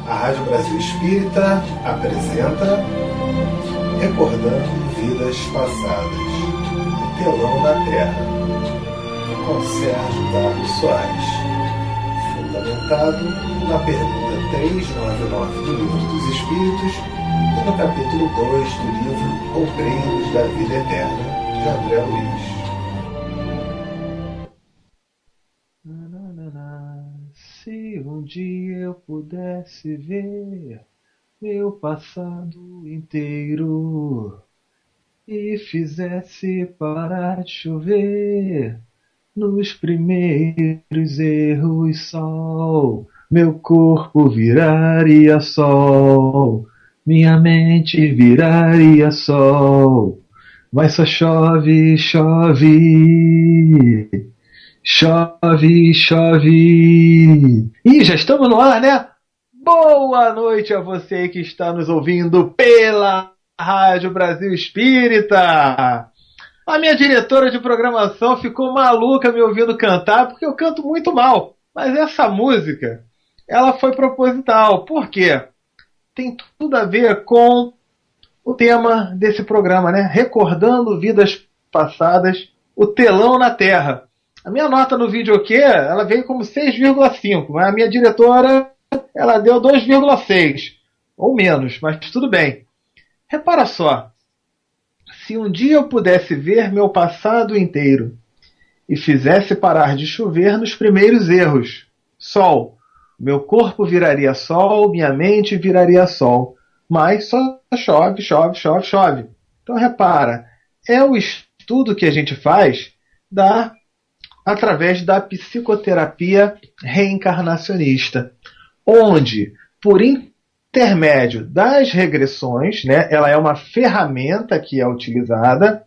A Rádio Brasil Espírita apresenta Recordando Vidas Passadas, o Telão da Terra, com Sérgio Carlos Soares, fundamentado na pergunta 399 do Livro dos Espíritos e no capítulo 2 do livro Obreiros da Vida Eterna, de André Luiz. Se um dia eu pudesse ver meu passado inteiro e fizesse parar de chover nos primeiros erros, sol, meu corpo viraria sol, minha mente viraria sol, mas só chove, chove. Chove, chove. E já estamos no ar, né? Boa noite a você que está nos ouvindo pela Rádio Brasil Espírita. A minha diretora de programação ficou maluca me ouvindo cantar porque eu canto muito mal. Mas essa música, ela foi proposital. Por quê? Tem tudo a ver com o tema desse programa, né? Recordando vidas passadas, o telão na Terra. A minha nota no vídeo aqui, ela veio como 6,5, mas a minha diretora, ela deu 2,6, ou menos, mas tudo bem. Repara só, se um dia eu pudesse ver meu passado inteiro e fizesse parar de chover nos primeiros erros, sol, meu corpo viraria sol, minha mente viraria sol, mas só chove, chove, chove, chove. Então repara, é o estudo que a gente faz através da psicoterapia reencarnacionista, onde, por intermédio das regressões, né, ela é uma ferramenta que é utilizada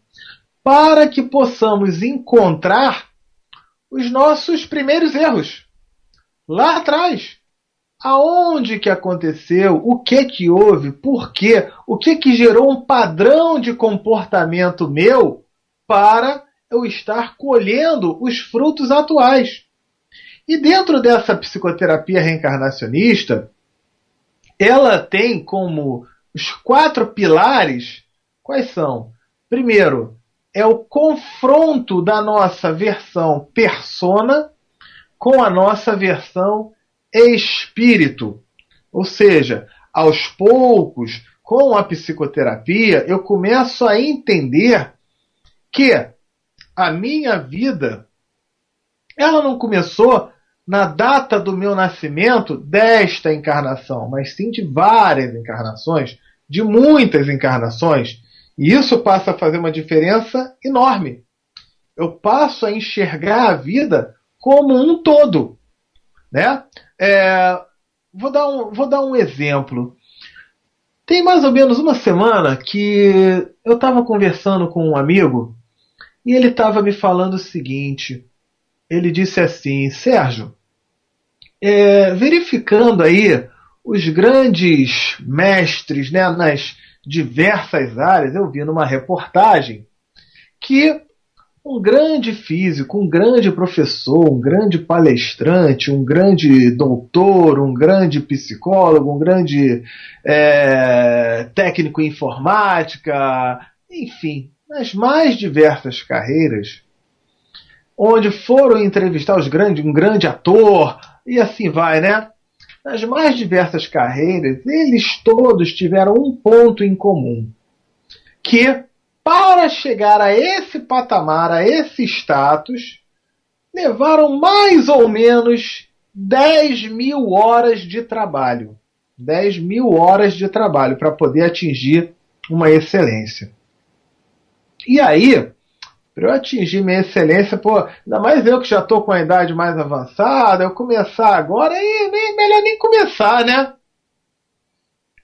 para que possamos encontrar os nossos primeiros erros, lá atrás. Aonde que aconteceu, o que houve, por quê, o que gerou um padrão de comportamento meu para eu estar colhendo os frutos atuais. E dentro dessa psicoterapia reencarnacionista, ela tem como os 4 pilares, quais são? Primeiro, é o confronto da nossa versão persona com a nossa versão espírito. Ou seja, aos poucos, com a psicoterapia, eu começo a entender que a minha vida, ela não começou na data do meu nascimento desta encarnação, mas sim de várias encarnações, de muitas encarnações. E isso passa a fazer uma diferença enorme. Eu passo a enxergar a vida como um todo, né? Vou dar um exemplo. Tem mais ou menos uma semana que eu estava conversando com um amigo e ele estava me falando o seguinte, ele disse assim, Sérgio, verificando aí os grandes mestres, né, nas diversas áreas, eu vi numa reportagem que um grande físico, um grande professor, um grande palestrante, um grande doutor, um grande psicólogo, um grande técnico em informática, enfim, nas mais diversas carreiras, onde foram entrevistar um grande ator, e assim vai, né? Nas mais diversas carreiras, eles todos tiveram um ponto em comum, que para chegar a esse patamar, a esse status, levaram mais ou menos 10.000 horas de trabalho. 10.000 horas de trabalho para poder atingir uma excelência. E aí, para eu atingir minha excelência, ainda mais eu que já estou com a idade mais avançada, eu começar agora, melhor nem começar, né?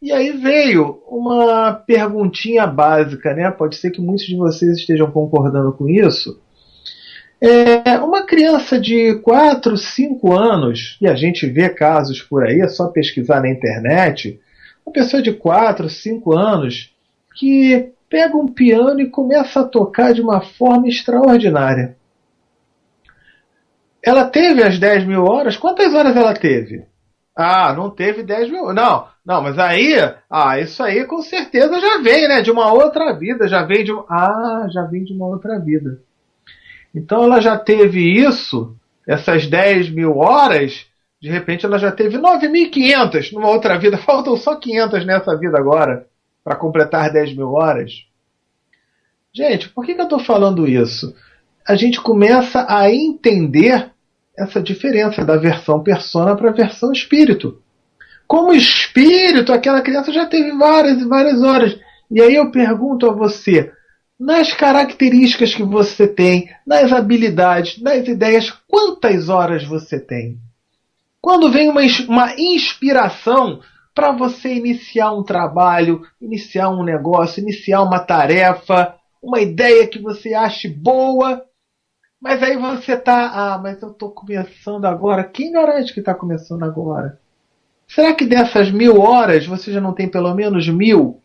E aí veio uma perguntinha básica, né? Pode ser que muitos de vocês estejam concordando com isso. Uma criança de 4, 5 anos, e a gente vê casos por aí, é só pesquisar na internet, uma pessoa de 4, 5 anos que pega um piano e começa a tocar de uma forma extraordinária. Ela teve as 10.000 horas? Quantas horas ela teve? Ah, não teve 10 mil. Não, não, mas aí, isso aí com certeza já vem, né? De uma outra vida, já vem de já vem de uma outra vida. Então ela já teve isso, essas 10 mil horas, de repente ela já teve 9.500 numa outra vida, faltam só 500 nessa vida agora, para completar 10 mil horas. Gente, por que eu estou falando isso? A gente começa a entender essa diferença da versão persona para a versão espírito. Como espírito, aquela criança já teve várias e várias horas. E aí eu pergunto a você, nas características que você tem, nas habilidades, nas ideias, quantas horas você tem? Quando vem uma inspiração para você iniciar um trabalho, iniciar um negócio, iniciar uma tarefa, uma ideia que você ache boa, mas aí você tá, mas eu estou começando agora. Quem garante que está começando agora? Será que dessas 1.000 horas você já não tem pelo menos 1.000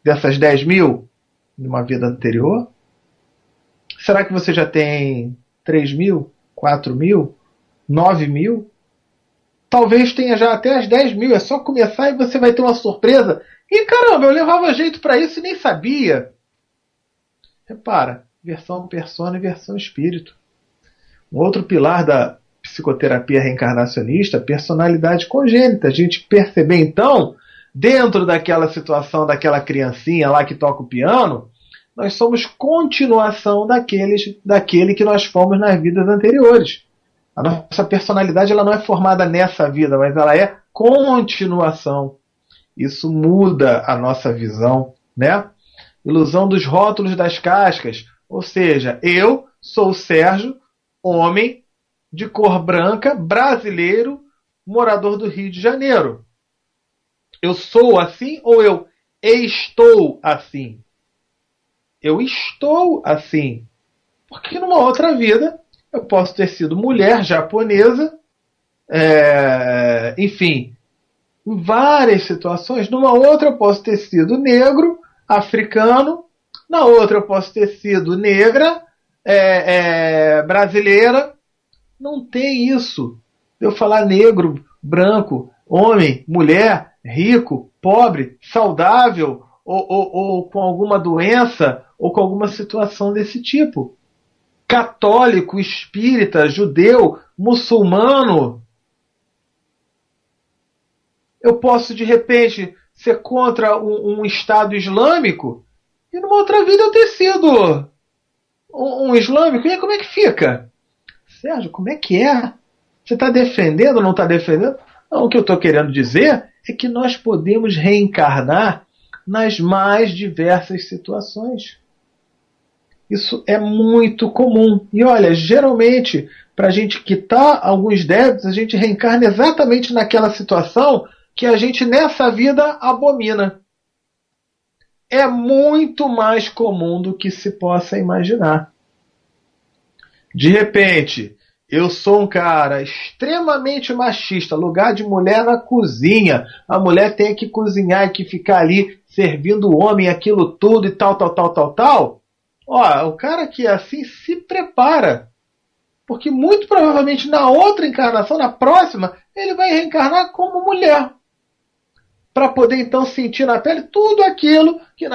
dessas 10 mil numa vida anterior? Será que você já tem 3 mil, 4 mil, 9 mil? Talvez tenha já até as 10 mil. É só começar e você vai ter uma surpresa. E caramba, eu levava jeito para isso e nem sabia. Repara, versão persona e versão espírito. Um outro pilar da psicoterapia reencarnacionista, personalidade congênita. A gente perceber, então, dentro daquela situação daquela criancinha lá que toca o piano, nós somos continuação daquele que nós fomos nas vidas anteriores. A nossa personalidade ela não é formada nessa vida, mas ela é continuação. Isso muda a nossa visão, né? Ilusão dos rótulos das cascas. Ou seja, eu sou o Sérgio, homem, de cor branca, brasileiro, morador do Rio de Janeiro. Eu sou assim ou eu estou assim? Eu estou assim. Porque numa outra vida eu posso ter sido mulher japonesa, enfim, em várias situações. Numa outra eu posso ter sido negro, africano. Na outra eu posso ter sido negra, brasileira. Não tem isso. Eu falar negro, branco, homem, mulher, rico, pobre, saudável, ou com alguma doença, ou com alguma situação desse tipo. Católico, espírita, judeu, muçulmano. Eu posso, de repente, ser contra um Estado islâmico e numa outra vida eu ter sido um islâmico. E aí como é que fica? Sérgio, como é que é? Você está defendendo ou não está defendendo? Não, o que eu estou querendo dizer é que nós podemos reencarnar nas mais diversas situações. Isso é muito comum. E olha, geralmente, para a gente quitar alguns débitos, a gente reencarna exatamente naquela situação que a gente nessa vida abomina. É muito mais comum do que se possa imaginar. De repente, eu sou um cara extremamente machista, lugar de mulher na cozinha. A mulher tem que cozinhar e que ficar ali servindo o homem aquilo tudo e tal, tal, tal, tal, tal. Ó, o cara que é assim se prepara. Porque muito provavelmente na outra encarnação, na próxima, ele vai reencarnar como mulher. Para poder então sentir na pele tudo aquilo que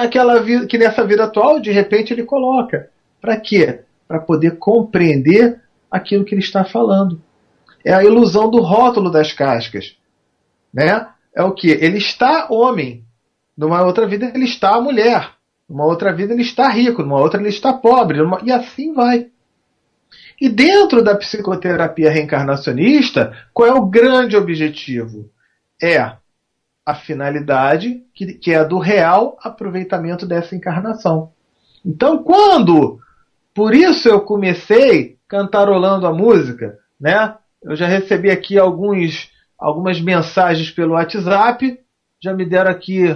nessa vida atual, de repente, ele coloca. Para quê? Para poder compreender aquilo que ele está falando. É a ilusão do rótulo das cascas. Né? É o que? Ele está homem. Numa outra vida ele está mulher. Numa outra vida ele está rico. Numa outra ele está pobre. E assim vai. E dentro da psicoterapia reencarnacionista, qual é o grande objetivo? É a finalidade que é do real aproveitamento dessa encarnação. Então, por isso eu comecei cantarolando a música, né? Eu já recebi aqui algumas mensagens pelo WhatsApp, já me deram aqui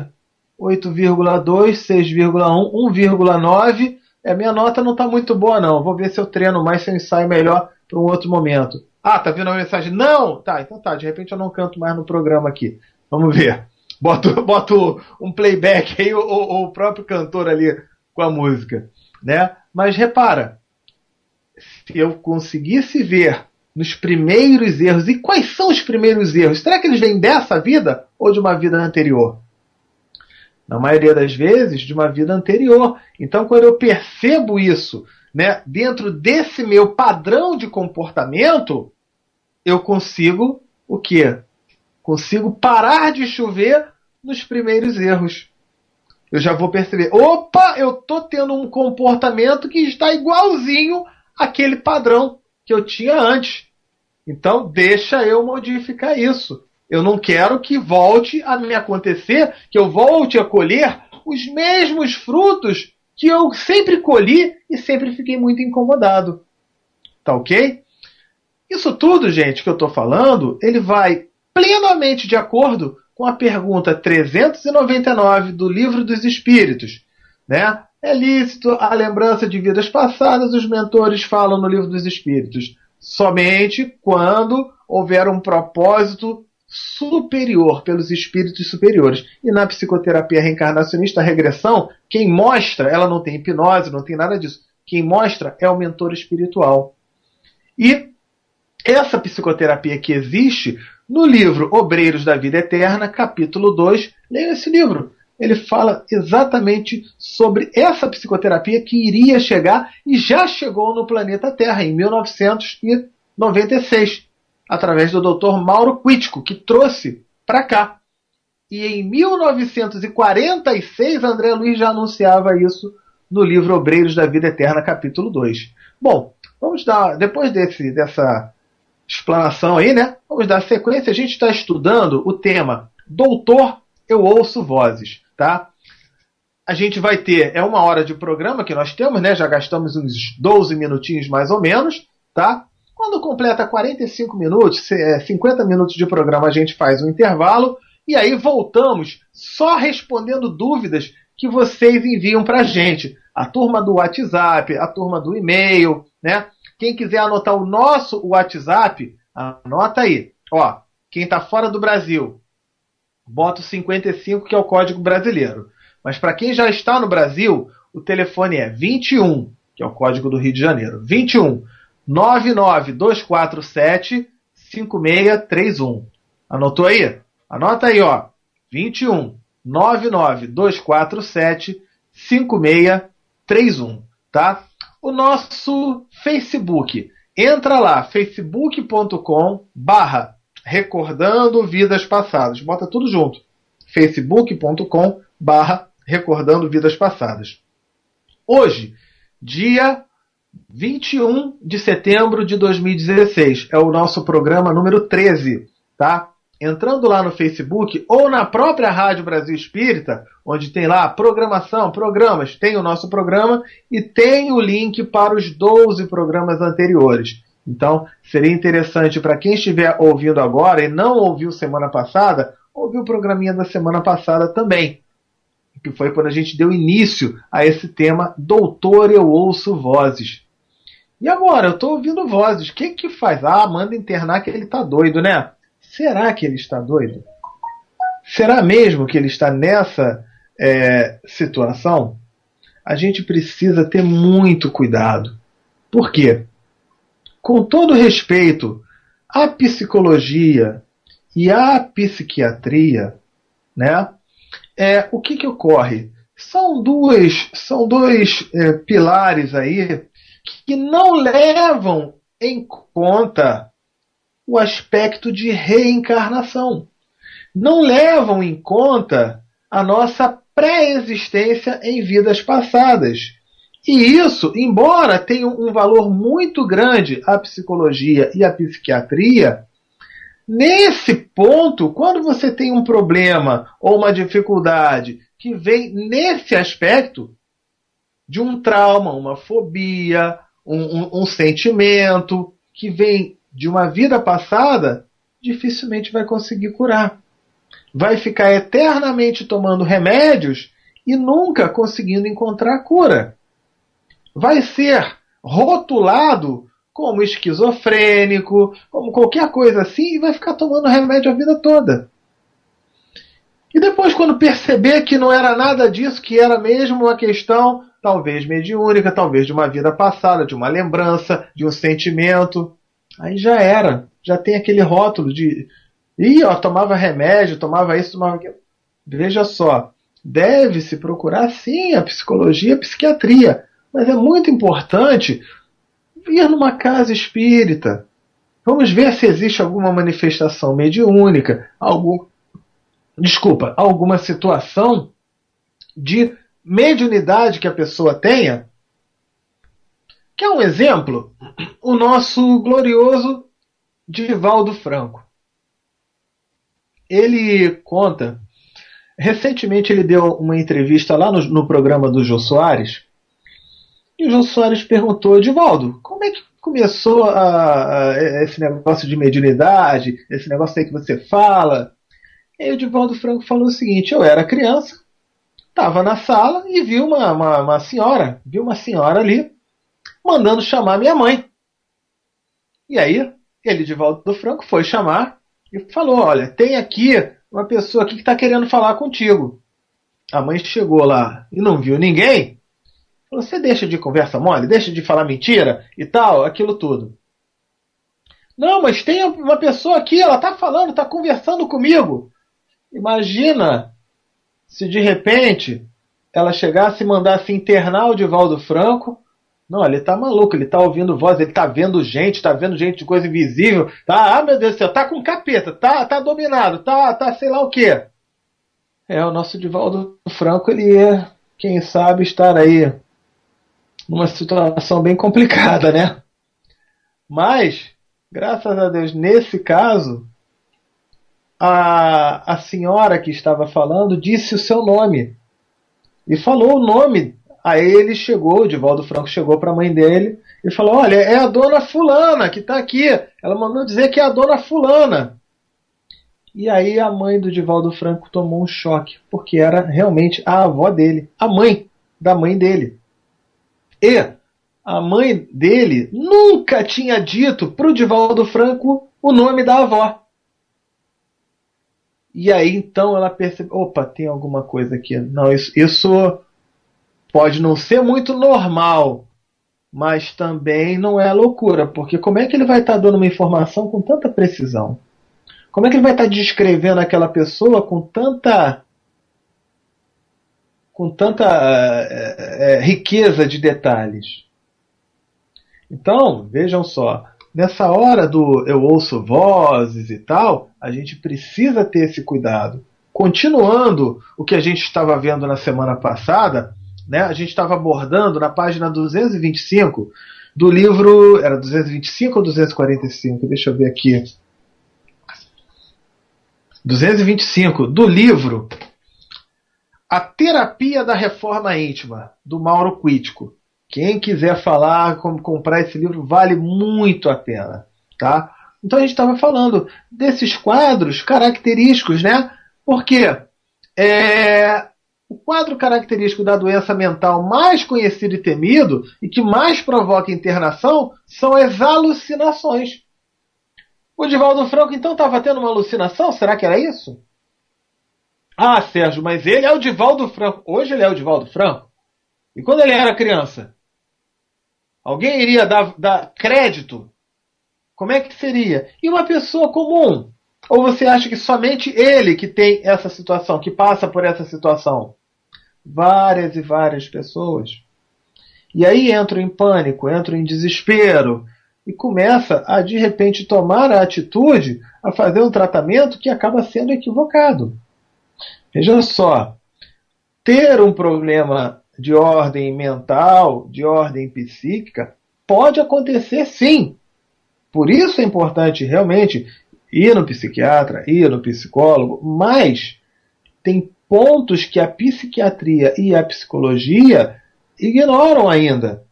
8,2, 6,1, 1,9. Minha nota não está muito boa, não. Vou ver se eu treino mais, se eu ensaio melhor para um outro momento. Ah, tá vindo a mensagem? Não! Tá, então tá. De repente eu não canto mais no programa aqui. Vamos ver. Boto um playback aí, ou o próprio cantor ali com a música, né? Mas repara, se eu conseguisse ver nos primeiros erros. E quais são os primeiros erros? Será que eles vêm dessa vida ou de uma vida anterior? Na maioria das vezes, de uma vida anterior. Então, quando eu percebo isso, né, dentro desse meu padrão de comportamento, eu consigo o quê? Consigo parar de chover nos primeiros erros. Eu já vou perceber, opa, eu estou tendo um comportamento que está igualzinho àquele padrão que eu tinha antes. Então, deixa eu modificar isso. Eu não quero que volte a me acontecer, que eu volte a colher os mesmos frutos que eu sempre colhi e sempre fiquei muito incomodado. Tá ok? Isso tudo, gente, que eu estou falando, ele vai plenamente de acordo com a pergunta 399 do Livro dos Espíritos. Né? É lícito a lembrança de vidas passadas, os mentores falam no Livro dos Espíritos, somente quando houver um propósito superior, pelos espíritos superiores. E na psicoterapia reencarnacionista, a regressão, quem mostra, ela não tem hipnose, não tem nada disso. Quem mostra é o mentor espiritual. E essa psicoterapia que existe no livro Obreiros da Vida Eterna, capítulo 2, leia esse livro. Ele fala exatamente sobre essa psicoterapia que iria chegar e já chegou no planeta Terra em 1996. Através do Dr. Mauro Quitico, que trouxe para cá. E em 1946, André Luiz já anunciava isso no livro Obreiros da Vida Eterna, capítulo 2. Bom, vamos dar, depois dessa explanação aí, né? Vamos dar sequência. A gente está estudando o tema Doutor, eu ouço vozes, tá? A gente vai ter, é 1 hora de programa que nós temos, né? Já gastamos uns 12 minutinhos mais ou menos, tá? Quando completa 45 minutos, 50 minutos de programa, a gente faz um intervalo e aí voltamos só respondendo dúvidas que vocês enviam para a gente. A turma do WhatsApp, a turma do e-mail, né? Quem quiser anotar o nosso WhatsApp, anota aí. Ó, quem está fora do Brasil, bota o 55, que é o código brasileiro. Mas para quem já está no Brasil, o telefone é 21, que é o código do Rio de Janeiro. 21 99247 5631. Anotou aí? Anota aí, ó. 21 99247 5631, tá? O nosso Facebook. Entra lá, facebook.com/recordando vidas passadas. Bota tudo junto. facebook.com/recordando vidas passadas. Hoje, dia 21 de setembro de 2016. É o nosso programa número 13, tá? Entrando lá no Facebook ou na própria Rádio Brasil Espírita, onde tem lá programação, programas, tem o nosso programa e tem o link para os 12 programas anteriores. Então, seria interessante para quem estiver ouvindo agora e não ouviu semana passada, ouvir o programinha da semana passada também, que foi quando a gente deu início a esse tema Doutor, eu ouço vozes. E agora, eu estou ouvindo vozes. O que faz? Manda internar que ele está doido, né? Será que ele está doido? Será mesmo que ele está nessa situação? A gente precisa ter muito cuidado. Por quê? Com todo respeito à psicologia e à psiquiatria, né? O que ocorre? São dois pilares aí que não levam em conta o aspecto de reencarnação. Não levam em conta a nossa pré-existência em vidas passadas. E isso, embora tenha um valor muito grande a psicologia e a psiquiatria, nesse ponto, quando você tem um problema ou uma dificuldade que vem nesse aspecto de um trauma, uma fobia, um sentimento que vem de uma vida passada, dificilmente vai conseguir curar. Vai ficar eternamente tomando remédios e nunca conseguindo encontrar a cura. Vai ser rotulado como esquizofrênico, como qualquer coisa assim, e vai ficar tomando remédio a vida toda. E depois, quando perceber que não era nada disso, que era mesmo uma questão, talvez mediúnica, talvez de uma vida passada, de uma lembrança, de um sentimento, Aí já era. Já tem aquele rótulo de. Ih, ó, tomava remédio, tomava isso, tomava aquilo. Veja só. Deve-se procurar sim a psicologia, a psiquiatria. Mas é muito importante ir numa casa espírita. Vamos ver se existe alguma manifestação mediúnica, alguma situação de mediunidade que a pessoa tenha. Quer um exemplo? O nosso glorioso Divaldo Franco. Ele conta. Recentemente ele deu uma entrevista lá no programa do Jô Soares. E o Jô Soares perguntou: Divaldo, como é que começou esse negócio de mediunidade, esse negócio aí que você fala? E aí o Divaldo Franco falou o seguinte: eu era criança, estava na sala e vi uma senhora ali mandando chamar minha mãe. E aí ele, Divaldo Franco, foi chamar e falou: olha, tem aqui uma pessoa aqui que está querendo falar contigo. A mãe chegou lá e não viu ninguém. Falou: você deixa de conversa mole, deixa de falar mentira e tal, aquilo tudo. Não, mas tem uma pessoa aqui, ela está falando, está conversando comigo. Imagina se de repente ela chegasse e mandasse internar o Divaldo Franco. Não, ele tá maluco, ele tá ouvindo voz, ele tá vendo gente de coisa invisível. Tá, ah, meu Deus do céu, tá com capeta, tá dominado, tá sei lá o quê. O nosso Divaldo Franco, ele ia, quem sabe, estar aí numa situação bem complicada, né? Mas, graças a Deus, nesse caso, a senhora que estava falando disse o seu nome. E falou o nome. Aí ele chegou, o Divaldo Franco chegou para a mãe dele e falou: olha, é a dona fulana que está aqui. Ela mandou dizer que é a dona fulana. E aí a mãe do Divaldo Franco tomou um choque, porque era realmente a avó dele, a mãe da mãe dele. E a mãe dele nunca tinha dito para o Divaldo Franco o nome da avó. E aí então ela percebeu: opa, tem alguma coisa aqui. Não, isso pode não ser muito normal, mas também não é loucura, porque como é que ele vai estar dando uma informação com tanta precisão? Como é que ele vai estar descrevendo aquela pessoa com tanta riqueza de detalhes? Então, vejam só, nessa hora do eu ouço vozes e tal, a gente precisa ter esse cuidado. Continuando o que a gente estava vendo na semana passada, né, a gente estava abordando na página 225 do livro. Era 225 ou 245? Deixa eu ver aqui. 225 do livro A Terapia da Reforma Íntima, do Mauro Quitico. Quem quiser falar, como comprar esse livro, vale muito a pena. Tá? Então a gente estava falando desses quadros característicos, né? Porque o quadro característico da doença mental mais conhecido e temido e que mais provoca internação são as alucinações. O Divaldo Franco então estava tendo uma alucinação? Será que era isso? Ah, Sérgio, mas ele é o Divaldo Franco. Hoje ele é o Divaldo Franco. E quando ele era criança? Alguém iria dar crédito? Como é que seria? E uma pessoa comum? Ou você acha que somente ele que tem essa situação, que passa por essa situação? Várias e várias pessoas. E aí entram em pânico, entram em desespero e começa a, de repente, tomar a atitude a fazer um tratamento que acaba sendo equivocado. Veja só, ter um problema de ordem mental, de ordem psíquica, pode acontecer sim. Por isso é importante realmente ir no psiquiatra, ir no psicólogo, mas tem pontos que a psiquiatria e a psicologia ignoram ainda,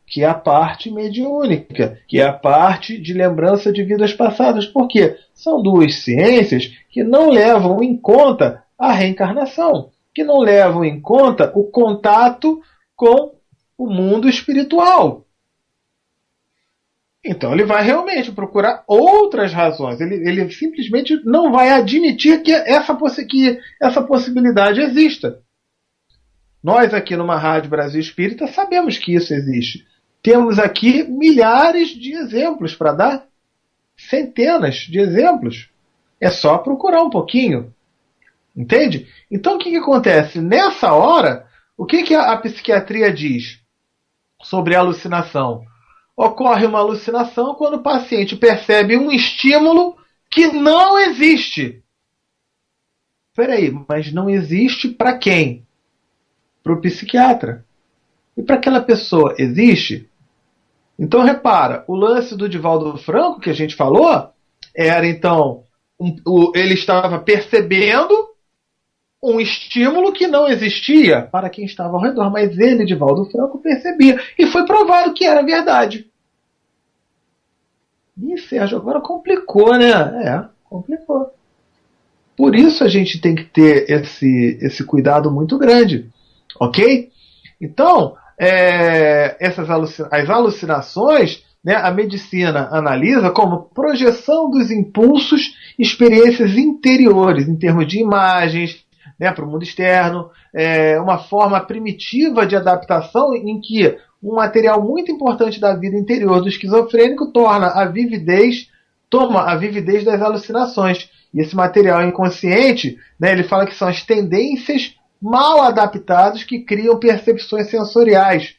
que é a parte mediúnica, que é a parte de lembrança de vidas passadas. Por quê? São duas ciências que não levam em conta a reencarnação, que não levam em conta o contato com o mundo espiritual. Então ele vai realmente procurar outras razões. Ele simplesmente não vai admitir que essa possibilidade exista. Nós aqui numa Rádio Brasil Espírita sabemos que isso existe. Temos aqui milhares de exemplos para dar. centenas de exemplos. É só procurar um pouquinho. Entende? Então o que acontece? Nessa hora, o que a psiquiatria diz sobre a alucinação? Ocorre uma alucinação quando o paciente percebe um estímulo que não existe. Peraí, mas não existe para quem? Para o psiquiatra. E para aquela pessoa existe? Então repara, o lance do Divaldo Franco que a gente falou era então ele estava percebendo um estímulo que não existia para quem estava ao redor, mas ele, Divaldo Franco, percebia. E foi provado que era verdade. Ih, Sérgio, agora complicou, né? Complicou. Por isso a gente tem que ter esse cuidado muito grande. Ok? Então, as alucinações, né, a medicina analisa como projeção dos impulsos, experiências interiores, em termos de imagens, né, para o mundo externo, uma forma primitiva de adaptação em que um material muito importante da vida interior do esquizofrênico toma a vividez das alucinações. E esse material inconsciente, né, ele fala que são as tendências mal adaptadas que criam percepções sensoriais,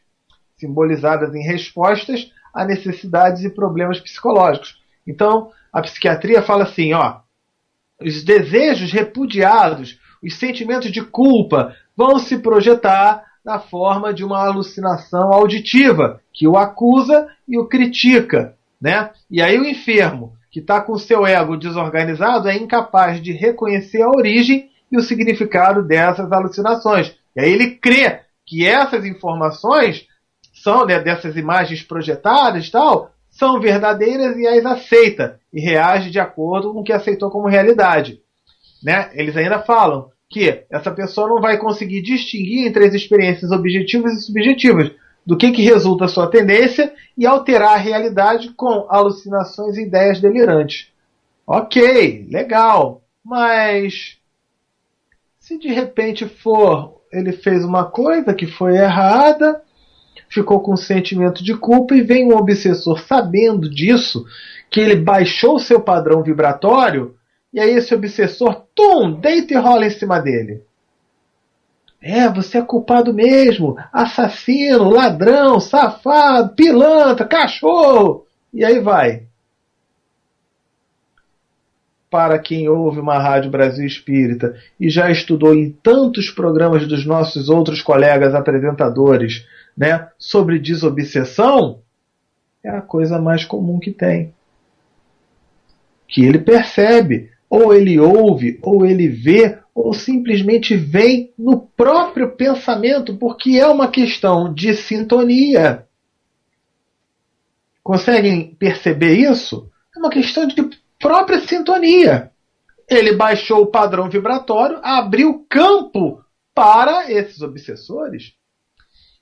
simbolizadas em respostas a necessidades e problemas psicológicos. Então, a psiquiatria fala assim, os desejos repudiados, os sentimentos de culpa vão se projetar na forma de uma alucinação auditiva, que o acusa e o critica, né? E aí o enfermo, que está com o seu ego desorganizado, é incapaz de reconhecer a origem e o significado dessas alucinações. E aí ele crê que essas informações são, né, dessas imagens projetadas e tal, são verdadeiras e as aceita e reage de acordo com o que aceitou como realidade. Né? Eles ainda falam que essa pessoa não vai conseguir distinguir entre as experiências objetivas e subjetivas, do que resulta a sua tendência e alterar a realidade com alucinações e ideias delirantes. Ok, legal, mas se de repente ele fez uma coisa que foi errada, ficou com um sentimento de culpa e vem um obsessor sabendo disso, que ele baixou o seu padrão vibratório, e aí esse obsessor, deita e rola em cima dele. Você é culpado mesmo, assassino, ladrão, safado, pilantra, cachorro, e aí vai. Para quem ouve uma Rádio Brasil Espírita e já estudou em tantos programas dos nossos outros colegas apresentadores, né, sobre desobsessão, é a coisa mais comum que tem. Que ele percebe, ou ele ouve, ou ele vê, ou simplesmente vem no próprio pensamento, porque é uma questão de sintonia. Conseguem perceber isso? É uma questão de própria sintonia. Ele baixou o padrão vibratório, abriu campo para esses obsessores.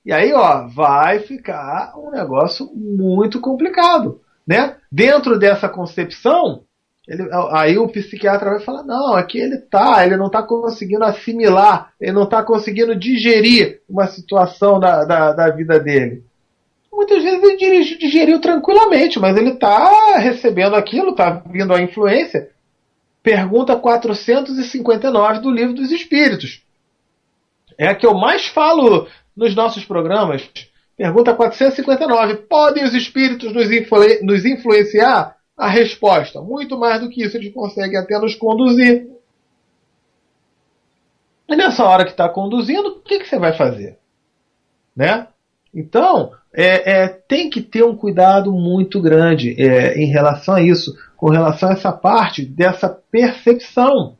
E aí, vai ficar um negócio muito complicado, né? Dentro dessa concepção, aí o psiquiatra vai falar, não, aqui ele não está conseguindo assimilar, ele não está conseguindo digerir uma situação da vida dele. Muitas vezes ele digeriu tranquilamente, mas ele está recebendo aquilo, está vindo a influência. Pergunta 459 do Livro dos Espíritos. É a que eu mais falo nos nossos programas. Pergunta 459. Podem os espíritos nos influenciar? A resposta, muito mais do que isso, eles conseguem até nos conduzir. E nessa hora que está conduzindo, o que você vai fazer? Né? Então, tem que ter um cuidado muito grande em relação a isso, com relação a essa parte dessa percepção.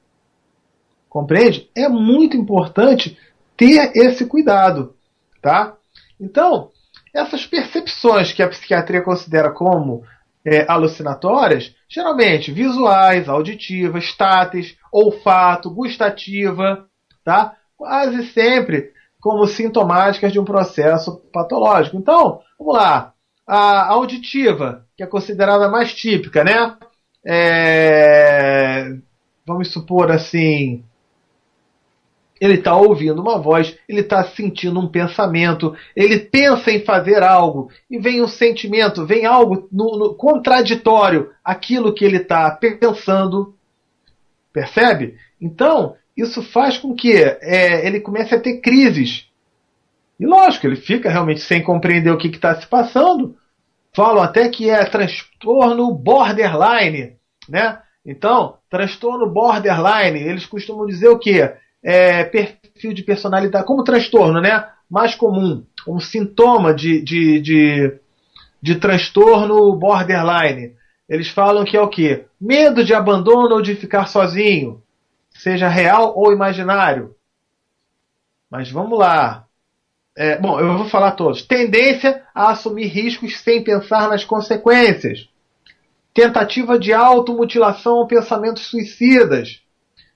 Compreende? É muito importante ter esse cuidado. Tá? Então, essas percepções que a psiquiatria considera como alucinatórias, geralmente visuais, auditivas, táteis, olfato, gustativa, tá? Quase sempre como sintomáticas de um processo patológico. Então, vamos lá. A auditiva, que é considerada mais típica, né? Vamos supor assim, Ele está ouvindo uma voz, ele está sentindo um pensamento, ele pensa em fazer algo e vem um sentimento, vem algo no contraditório àquilo que ele está pensando. Percebe? Então, isso faz com que ele comece a ter crises. E lógico, ele fica realmente sem compreender o que está se passando. Falam até que é transtorno borderline, né? Então, transtorno borderline, eles costumam dizer o quê? Perfil de personalidade, como transtorno, né? Mais comum, um sintoma de transtorno borderline. Eles falam que é o quê? Medo de abandono ou de ficar sozinho, seja real ou imaginário. Mas vamos lá. Bom, eu vou falar todos. Tendência a assumir riscos sem pensar nas consequências. Tentativa de automutilação ou pensamentos suicidas.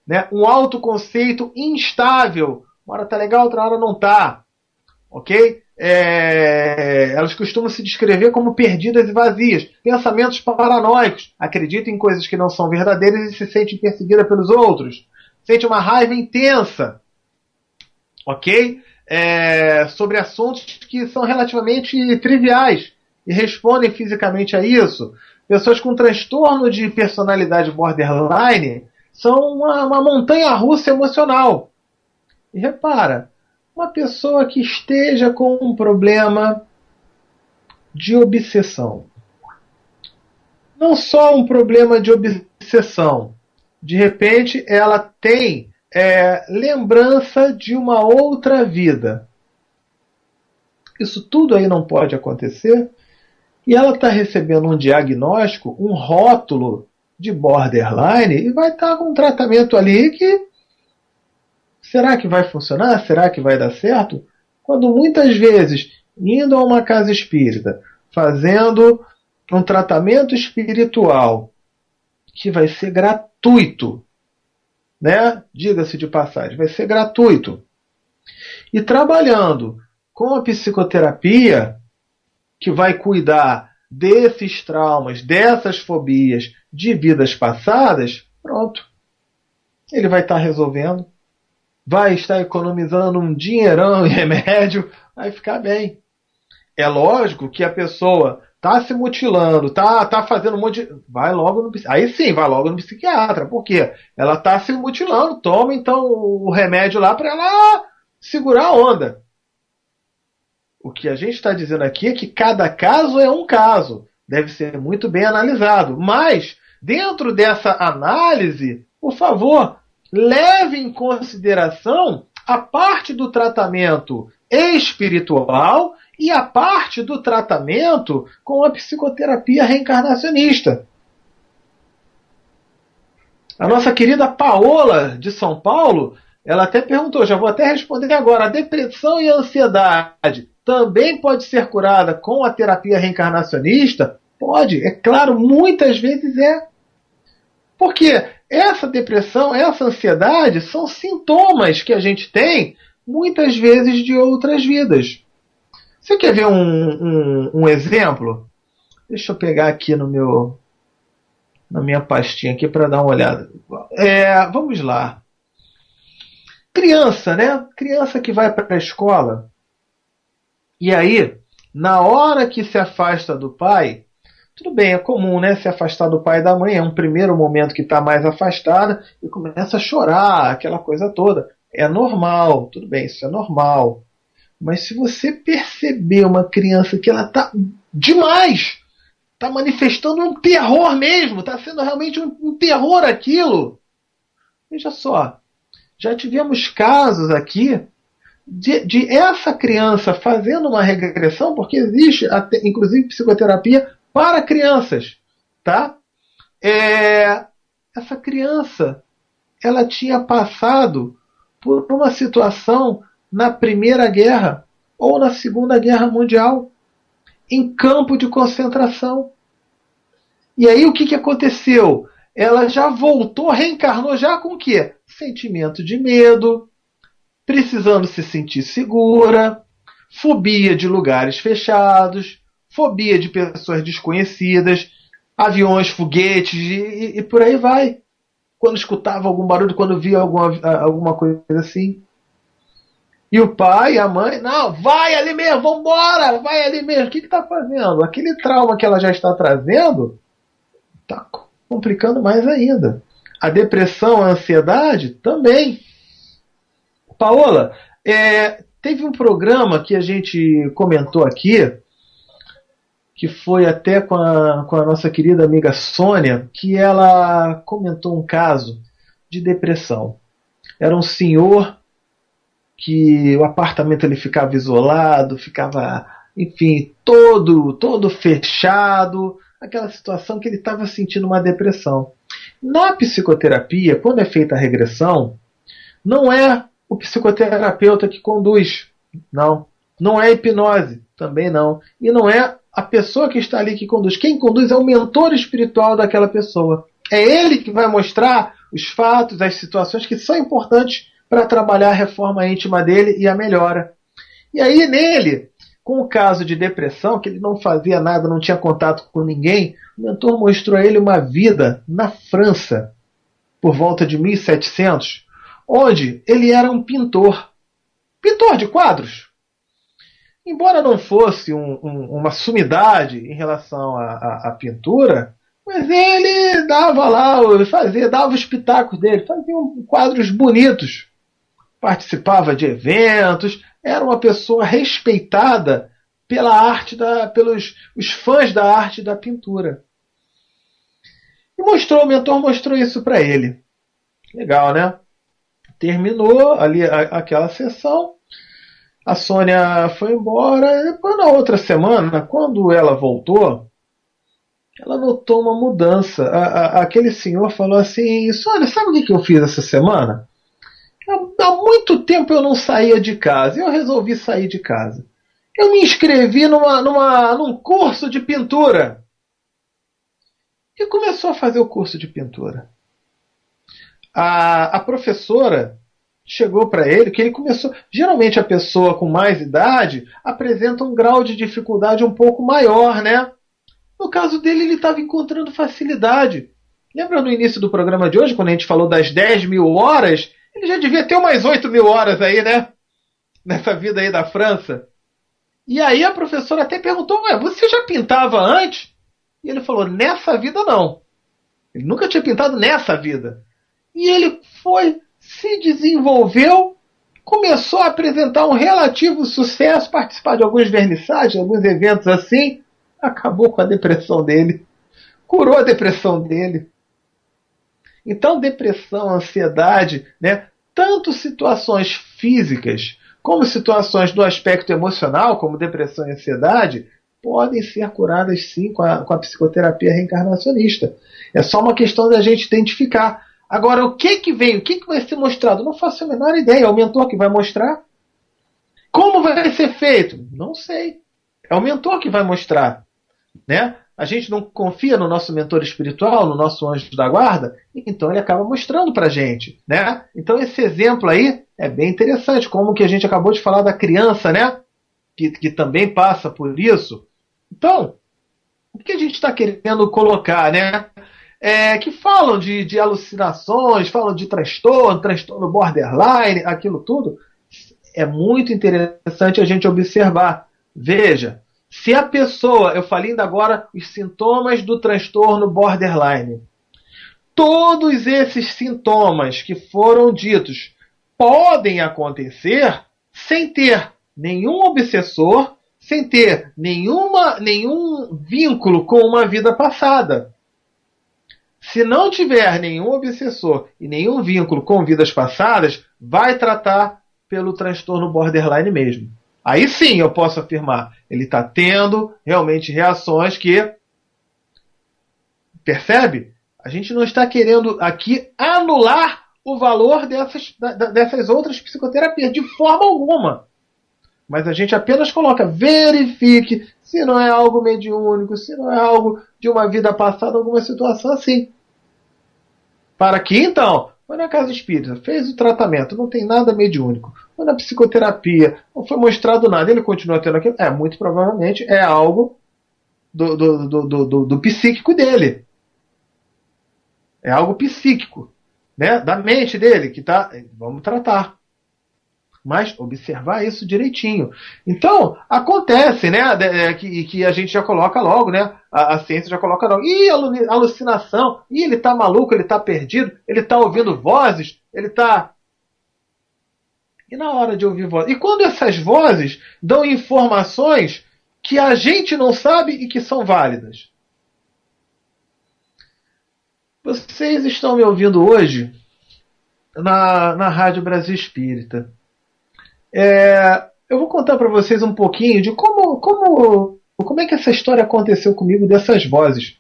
Né? Um autoconceito instável. Uma hora está legal, outra hora não está. Ok? Elas costumam se descrever como perdidas e vazias. Pensamentos paranoicos. Acreditam em coisas que não são verdadeiras e se sentem perseguidas pelos outros. Sente uma raiva intensa. Ok? Sobre assuntos que são relativamente triviais e respondem fisicamente a isso. Pessoas com transtorno de personalidade borderline são uma montanha-russa emocional. E repara, uma pessoa que esteja com um problema de obsessão. Não só um problema de obsessão. De repente, ela tem lembrança de uma outra vida. Isso tudo aí não pode acontecer. E ela está recebendo um diagnóstico, um rótulo de borderline e vai estar com um tratamento ali que... Será que vai funcionar? Será que vai dar certo? Quando muitas vezes, indo a uma casa espírita, fazendo um tratamento espiritual que vai ser gratuito, né? Diga-se de passagem, vai ser gratuito. E trabalhando com a psicoterapia, que vai cuidar desses traumas, dessas fobias de vidas passadas, pronto. Ele vai estar resolvendo, vai estar economizando um dinheirão em remédio, vai ficar bem. É lógico que a pessoa está se mutilando, está fazendo um monte de... Vai logo no... Aí sim, vai logo no psiquiatra. Por quê? Ela está se mutilando, toma então o remédio lá para ela segurar a onda. O que a gente está dizendo aqui é que cada caso é um caso. Deve ser muito bem analisado. Mas, dentro dessa análise, por favor, leve em consideração a parte do tratamento espiritual e a parte do tratamento com a psicoterapia reencarnacionista. A nossa querida Paola, de São Paulo, ela até perguntou, já vou até responder agora, a depressão e a ansiedade também pode ser curada com a terapia reencarnacionista? Pode, é claro, muitas vezes é. Porque essa depressão, essa ansiedade são sintomas que a gente tem, muitas vezes, de outras vidas. Você quer ver um exemplo? Deixa eu pegar aqui na minha pastinha aqui para dar uma olhada. Vamos lá. Criança, né? Criança que vai para a escola. E aí, na hora que se afasta do pai, tudo bem, é comum, né? Se afastar do pai e da mãe, é um primeiro momento que está mais afastada e começa a chorar, aquela coisa toda. É normal, tudo bem, isso é normal. Mas se você perceber uma criança que ela está demais, está manifestando um terror mesmo, está sendo realmente um terror aquilo. Veja só, já tivemos casos aqui de essa criança fazendo uma regressão, porque existe, inclusive, psicoterapia para crianças, tá? Essa criança, ela tinha passado por uma situação na Primeira Guerra ou na Segunda Guerra Mundial, em campo de concentração. E aí o que aconteceu? Ela já voltou, reencarnou já com o quê? Sentimento de medo, precisando se sentir segura, fobia de lugares fechados, fobia de pessoas desconhecidas, aviões, foguetes e por aí vai. Quando escutava algum barulho, quando via alguma coisa assim. E o pai e a mãe, não, vai ali mesmo, vambora, vai ali mesmo. O que está fazendo? Aquele trauma que ela já está trazendo está complicando mais ainda. A depressão, a ansiedade também. Paola, teve um programa que a gente comentou aqui, que foi até com a nossa querida amiga Sônia, que ela comentou um caso de depressão. Era um senhor que o apartamento ele ficava isolado, ficava, enfim, todo fechado, aquela situação que ele estava sentindo uma depressão. Na psicoterapia, quando é feita a regressão, não é o psicoterapeuta que conduz, não é a hipnose, também não, e não é a pessoa que está ali que conduz. Quem conduz é o mentor espiritual daquela pessoa. É ele que vai mostrar os fatos, as situações que são importantes para trabalhar a reforma íntima dele e a melhora. E aí nele, com o caso de depressão, que ele não fazia nada, não tinha contato com ninguém, o mentor mostrou a ele uma vida na França, por volta de 1700, onde ele era um pintor de quadros. Embora não fosse uma sumidade em relação à pintura, mas ele dava lá, dava os pitacos dele, fazia quadros bonitos, participava de eventos, era uma pessoa respeitada pela arte pelos os fãs da arte da pintura. E o mentor mostrou isso para ele. Legal, né? Terminou ali aquela sessão. A Sônia foi embora. Depois, na outra semana, quando ela voltou, ela notou uma mudança. Aquele senhor falou assim: Sônia, sabe o que eu fiz essa semana? Há muito tempo eu não saía de casa. Eu resolvi sair de casa. Eu me inscrevi num curso de pintura. E começou a fazer o curso de pintura. A professora chegou para ele que ele começou. Geralmente a pessoa com mais idade apresenta um grau de dificuldade um pouco maior, né? No caso dele, ele estava encontrando facilidade. Lembra no início do programa de hoje, quando a gente falou das 10.000 horas? Ele já devia ter umas 8.000 horas aí, né? Nessa vida aí da França. E aí a professora até perguntou: ué, você já pintava antes? E ele falou: nessa vida não. Ele nunca tinha pintado nessa vida. E ele se desenvolveu, começou a apresentar um relativo sucesso, participar de alguns vernissagens, alguns eventos assim, acabou com a depressão dele, curou a depressão dele. Então, depressão, ansiedade, né, tanto situações físicas como situações do aspecto emocional, como depressão e ansiedade, podem ser curadas sim com a psicoterapia reencarnacionista. É só uma questão da gente identificar. Agora, o que vem? O que vai ser mostrado? Não faço a menor ideia. É o mentor que vai mostrar. Como vai ser feito? Não sei. É o mentor que vai mostrar. Né? A gente não confia no nosso mentor espiritual, no nosso anjo da guarda, então ele acaba mostrando pra gente. Né? Então esse exemplo aí é bem interessante, como que a gente acabou de falar da criança, né? Que também passa por isso. Então, o que a gente está querendo colocar, né? Que falam de alucinações, falam de transtorno borderline, aquilo tudo, é muito interessante a gente observar. Veja, se a pessoa, eu falei ainda agora os sintomas do transtorno borderline, todos esses sintomas que foram ditos podem acontecer sem ter nenhum obsessor, sem ter nenhum vínculo com uma vida passada. Se não tiver nenhum obsessor e nenhum vínculo com vidas passadas, vai tratar pelo transtorno borderline mesmo. Aí sim eu posso afirmar, ele está tendo realmente reações que... Percebe? A gente não está querendo aqui anular o valor dessas outras psicoterapias, de forma alguma. Mas a gente apenas coloca, verifique se não é algo mediúnico, se não é algo de uma vida passada, alguma situação assim. Para que, então, foi na casa espírita, fez o tratamento, não tem nada mediúnico. Foi na psicoterapia, não foi mostrado nada, ele continua tendo aquilo. Muito provavelmente é algo do psíquico dele. É algo psíquico, né? Da mente dele, que tá. Vamos tratar. mas observar isso direitinho. Então, acontece, né, que a gente já coloca logo, né, a ciência já coloca logo, alucinação, ele está maluco, ele está perdido, ele está ouvindo vozes, ele está... E na hora de ouvir vozes? E quando essas vozes dão informações que a gente não sabe e que são válidas? Vocês estão me ouvindo hoje na Rádio Brasil Espírita. Eu vou contar para vocês um pouquinho de como é que essa história aconteceu comigo, dessas vozes.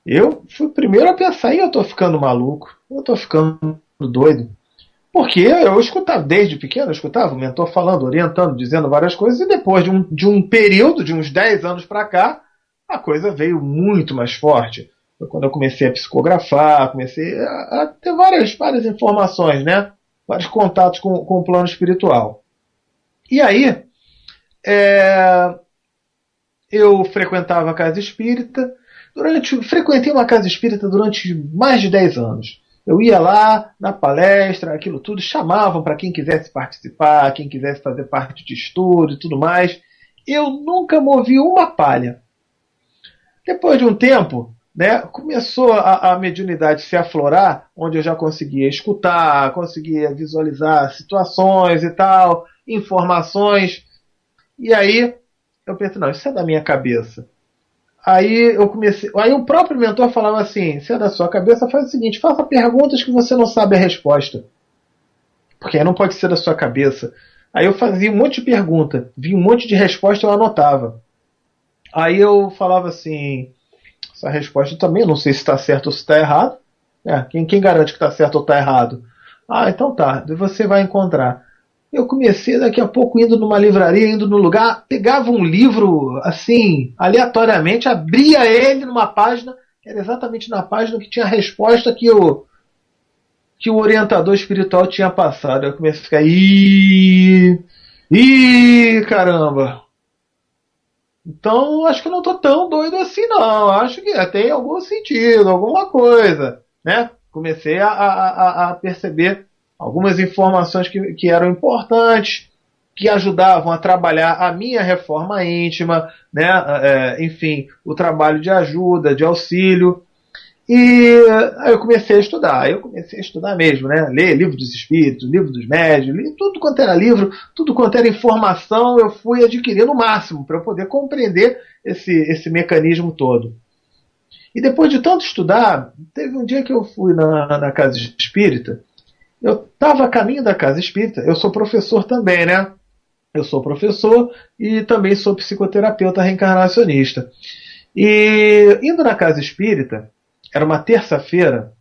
Eu fui o primeiro a pensar, eu estou ficando maluco, eu estou ficando doido. Porque eu escutava, desde pequeno, eu escutava o mentor falando, orientando, dizendo várias coisas, e depois de um período, de uns 10 anos para cá, a coisa veio muito mais forte. Foi quando eu comecei a psicografar, comecei a ter várias informações, né? Vários contatos com o plano espiritual. E aí, eu frequentava a casa espírita, frequentei uma casa espírita durante mais de 10 anos. Eu ia lá, na palestra, aquilo tudo, chamavam para quem quisesse participar, quem quisesse fazer parte de estudo e tudo mais. Eu nunca movi uma palha. Depois de um tempo, né, começou a mediunidade se aflorar, onde eu já conseguia escutar, conseguia visualizar situações e tal, informações. E aí eu pensei, não, isso é da minha cabeça. Aí o próprio mentor falava assim, se é da sua cabeça, faz o seguinte, faça perguntas que você não sabe a resposta. Porque aí não pode ser da sua cabeça. Aí eu fazia um monte de pergunta, vi um monte de resposta, eu anotava. Aí eu falava assim, essa resposta também, não sei se está certo ou se está errado. Quem garante que está certo ou está errado? Então tá, você vai encontrar. Eu comecei daqui a pouco indo numa livraria, indo no lugar, pegava um livro assim, aleatoriamente, abria ele numa página, era exatamente na página que tinha a resposta que o orientador espiritual tinha passado. Eu comecei a ficar, caramba! Então, acho que eu não estou tão doido assim, não. Acho que tem algum sentido, alguma coisa, né? Comecei a perceber algumas informações que eram importantes, que ajudavam a trabalhar a minha reforma íntima, né? Enfim, o trabalho de ajuda, de auxílio. E aí eu comecei a estudar mesmo, né? Ler livro dos espíritos, livro dos médiuns, tudo quanto era livro, tudo quanto era informação, eu fui adquirindo o máximo para eu poder compreender esse mecanismo todo. E depois de tanto estudar, teve um dia que eu fui na casa espírita. Eu estava a caminho da casa espírita, eu sou professor também, né? Eu sou professor e também sou psicoterapeuta reencarnacionista. E indo na casa espírita, era uma terça-feira,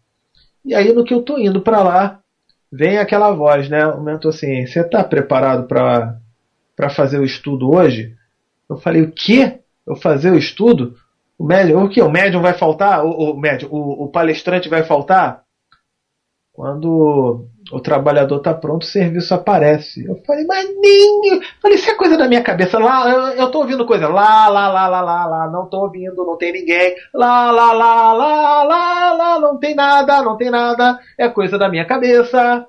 e aí no que eu estou indo para lá, vem aquela voz, né? O mentor assim, você está preparado para fazer o estudo hoje? Eu falei, o quê? Eu fazer o estudo? O quê? O médium vai faltar? O palestrante vai faltar? Quando o trabalhador está pronto, o serviço aparece. Eu falei, mas nem... Falei, isso é coisa da minha cabeça. Lá, eu estou ouvindo coisa. Lá, não estou ouvindo, não tem ninguém. Lá, não tem nada. É coisa da minha cabeça.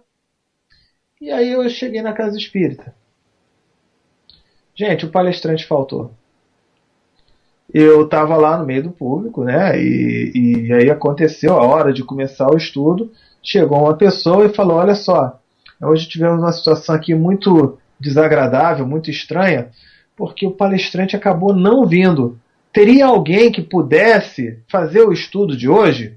E aí eu cheguei na casa espírita. Gente, o palestrante faltou. Eu estava lá no meio do público, né? E aí aconteceu a hora de começar o estudo. Chegou uma pessoa e falou, olha só, hoje tivemos uma situação aqui muito desagradável, muito estranha, porque o palestrante acabou não vindo. Teria alguém que pudesse fazer o estudo de hoje?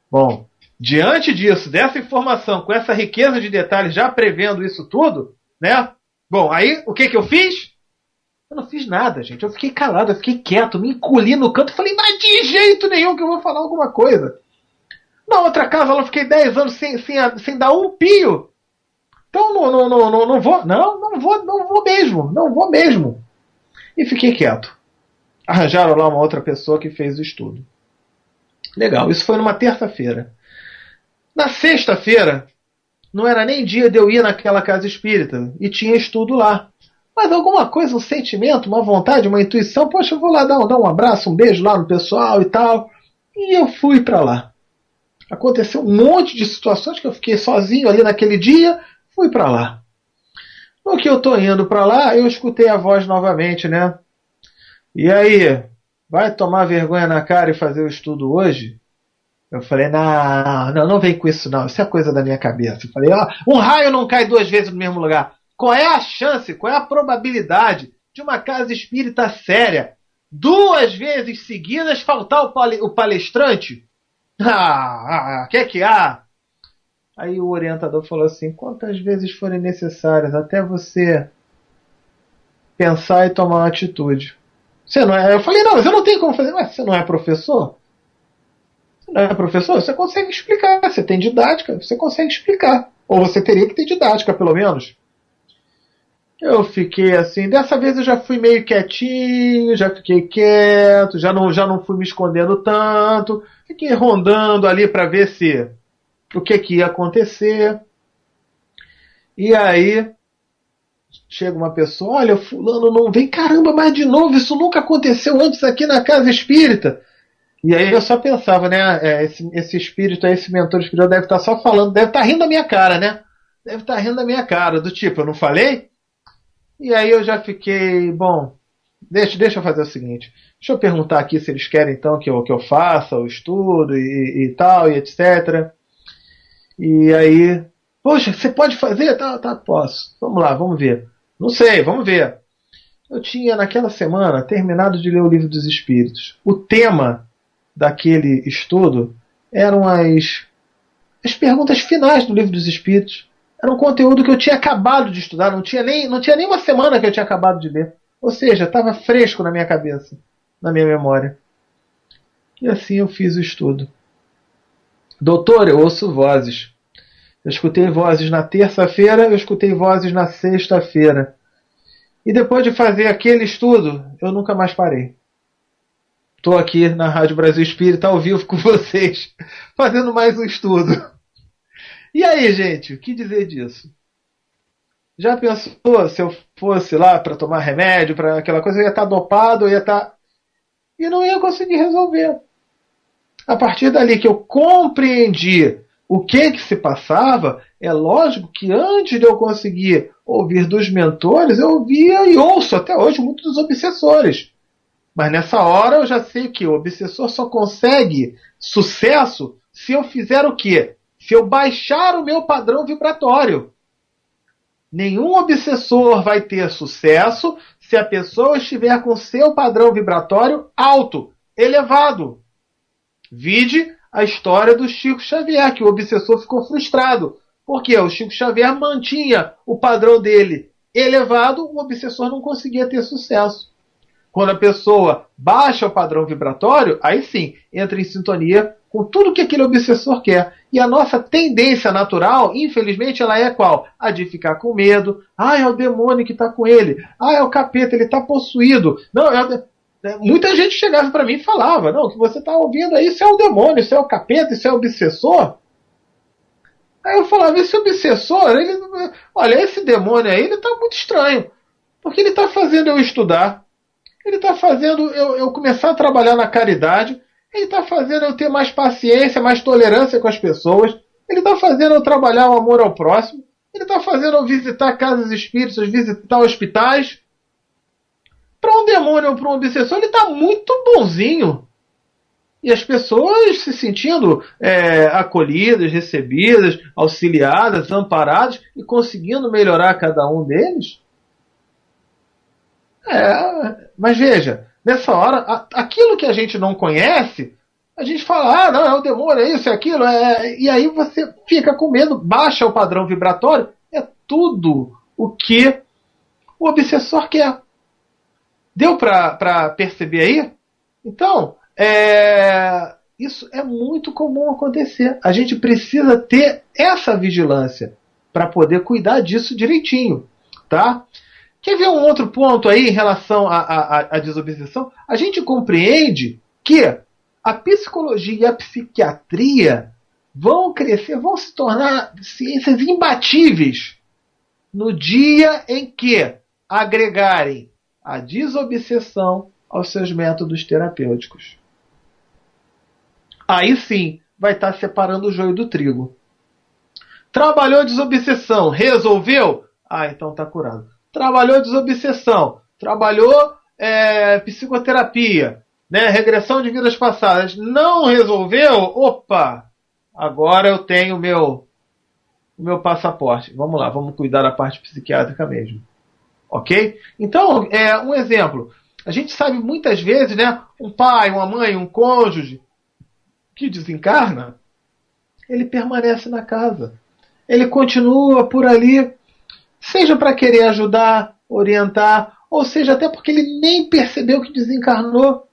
Bom, diante disso, dessa informação, com essa riqueza de detalhes, já prevendo isso tudo, né? Bom, aí o que eu fiz? Eu não fiz nada, gente. Eu fiquei calado, eu fiquei quieto, me encolhi no canto e falei, mas de jeito nenhum que eu vou falar alguma coisa. Na outra casa eu fiquei 10 anos sem dar um pio. Então não vou mesmo. E fiquei quieto. Arranjaram lá uma outra pessoa que fez o estudo. Legal, isso foi numa terça-feira. Na sexta-feira, não era nem dia de eu ir naquela casa espírita, e tinha estudo lá. Mas alguma coisa, um sentimento, uma vontade, uma intuição, poxa, eu vou lá dar um abraço, um beijo lá no pessoal e tal. E eu fui para lá. Aconteceu um monte de situações que eu fiquei sozinho ali naquele dia, fui para lá. No que eu tô indo para lá, eu escutei a voz novamente, né? E aí, vai tomar vergonha na cara e fazer o estudo hoje? Eu falei, não vem com isso não, isso é coisa da minha cabeça. Eu falei, ó, um raio não cai duas vezes no mesmo lugar. Qual é a chance, qual é a probabilidade de uma casa espírita séria duas vezes seguidas faltar o palestrante? Que é que há? Aí o orientador falou assim, quantas vezes forem necessárias até você pensar e tomar uma atitude. Você não é? Eu falei, não, mas eu não tenho como fazer. Mas você não é professor? Você não é professor? Você consegue explicar. Você tem didática, você consegue explicar. Ou você teria que ter didática, pelo menos. Eu fiquei assim, dessa vez eu já fui meio quietinho, já fiquei quieto, já não fui me escondendo tanto, fiquei rondando ali para ver se o que ia acontecer. E aí chega uma pessoa, olha, fulano não vem, caramba, mas de novo, isso nunca aconteceu antes aqui na casa espírita. E aí eu só pensava, né, esse espírito aí, esse mentor espiritual deve estar só falando, deve estar rindo da minha cara, né? Deve estar rindo da minha cara, do tipo, eu não falei? E aí eu já fiquei, bom, deixa eu fazer o seguinte, deixa eu perguntar aqui se eles querem então que eu faça o estudo e tal, e etc. E aí, poxa, você pode fazer? Tá, posso. Vamos lá, vamos ver. Não sei, vamos ver. Eu tinha naquela semana terminado de ler o Livro dos Espíritos. O tema daquele estudo eram as perguntas finais do Livro dos Espíritos. Era um conteúdo que eu tinha acabado de estudar, não tinha nem uma semana que eu tinha acabado de ler. Ou seja, estava fresco na minha cabeça, na minha memória. E assim eu fiz o estudo. Doutor, eu ouço vozes. Eu escutei vozes na terça-feira, eu escutei vozes na sexta-feira. E depois de fazer aquele estudo, eu nunca mais parei. Estou aqui na Rádio Brasil Espírita ao vivo com vocês, fazendo mais um estudo. E aí, gente, o que dizer disso? Já pensou se eu fosse lá para tomar remédio, para aquela coisa, eu ia estar dopado, eu ia estar... E não ia conseguir resolver. A partir dali que eu compreendi o que se passava, é lógico que antes de eu conseguir ouvir dos mentores, eu ouvia e ouço até hoje muitos dos obsessores. Mas nessa hora eu já sei que o obsessor só consegue sucesso se eu fizer o quê? Se eu baixar o meu padrão vibratório. Nenhum obsessor vai ter sucesso se a pessoa estiver com seu padrão vibratório alto, elevado. Vide a história do Chico Xavier, que o obsessor ficou frustrado. Porque o Chico Xavier mantinha o padrão dele elevado, o obsessor não conseguia ter sucesso. Quando a pessoa baixa o padrão vibratório, aí sim, entra em sintonia com tudo que aquele obsessor quer. E a nossa tendência natural, infelizmente, ela é qual? A de ficar com medo. É o demônio que está com ele. É o capeta, ele está possuído. Não, muita gente chegava para mim e falava, não, o que você está ouvindo aí, isso é o demônio, isso é o capeta, isso é o obsessor. Aí eu falava, esse obsessor, olha, esse demônio aí, ele está muito estranho. Porque ele está fazendo eu estudar. Ele está fazendo eu começar a trabalhar na caridade. Ele está fazendo eu ter mais paciência, mais tolerância com as pessoas. Ele está fazendo eu trabalhar o amor ao próximo. Ele está fazendo eu visitar casas espíritas, visitar hospitais. Para um demônio ou para um obsessor, ele está muito bonzinho. E as pessoas se sentindo acolhidas, recebidas, auxiliadas, amparadas e conseguindo melhorar cada um deles. Mas veja, nessa hora, aquilo que a gente não conhece, a gente fala, não, é o demônio, é isso, é aquilo, e aí você fica com medo, baixa o padrão vibratório, é tudo o que o obsessor quer. Deu para perceber aí? Então, isso é muito comum acontecer. A gente precisa ter essa vigilância para poder cuidar disso direitinho, tá? Quer ver um outro ponto aí em relação à desobsessão? A gente compreende que a psicologia e a psiquiatria vão crescer, vão se tornar ciências imbatíveis no dia em que agregarem a desobsessão aos seus métodos terapêuticos. Aí sim vai estar separando o joio do trigo. Trabalhou desobsessão, resolveu? Então está curado. Trabalhou desobsessão, trabalhou psicoterapia, né, regressão de vidas passadas, não resolveu, opa, agora eu tenho o meu passaporte. Vamos lá, vamos cuidar da parte psiquiátrica mesmo. Ok? Então, um exemplo. A gente sabe muitas vezes, né, um pai, uma mãe, um cônjuge que desencarna, ele permanece na casa. Ele continua por ali, seja para querer ajudar, orientar, ou seja, até porque ele nem percebeu que desencarnou.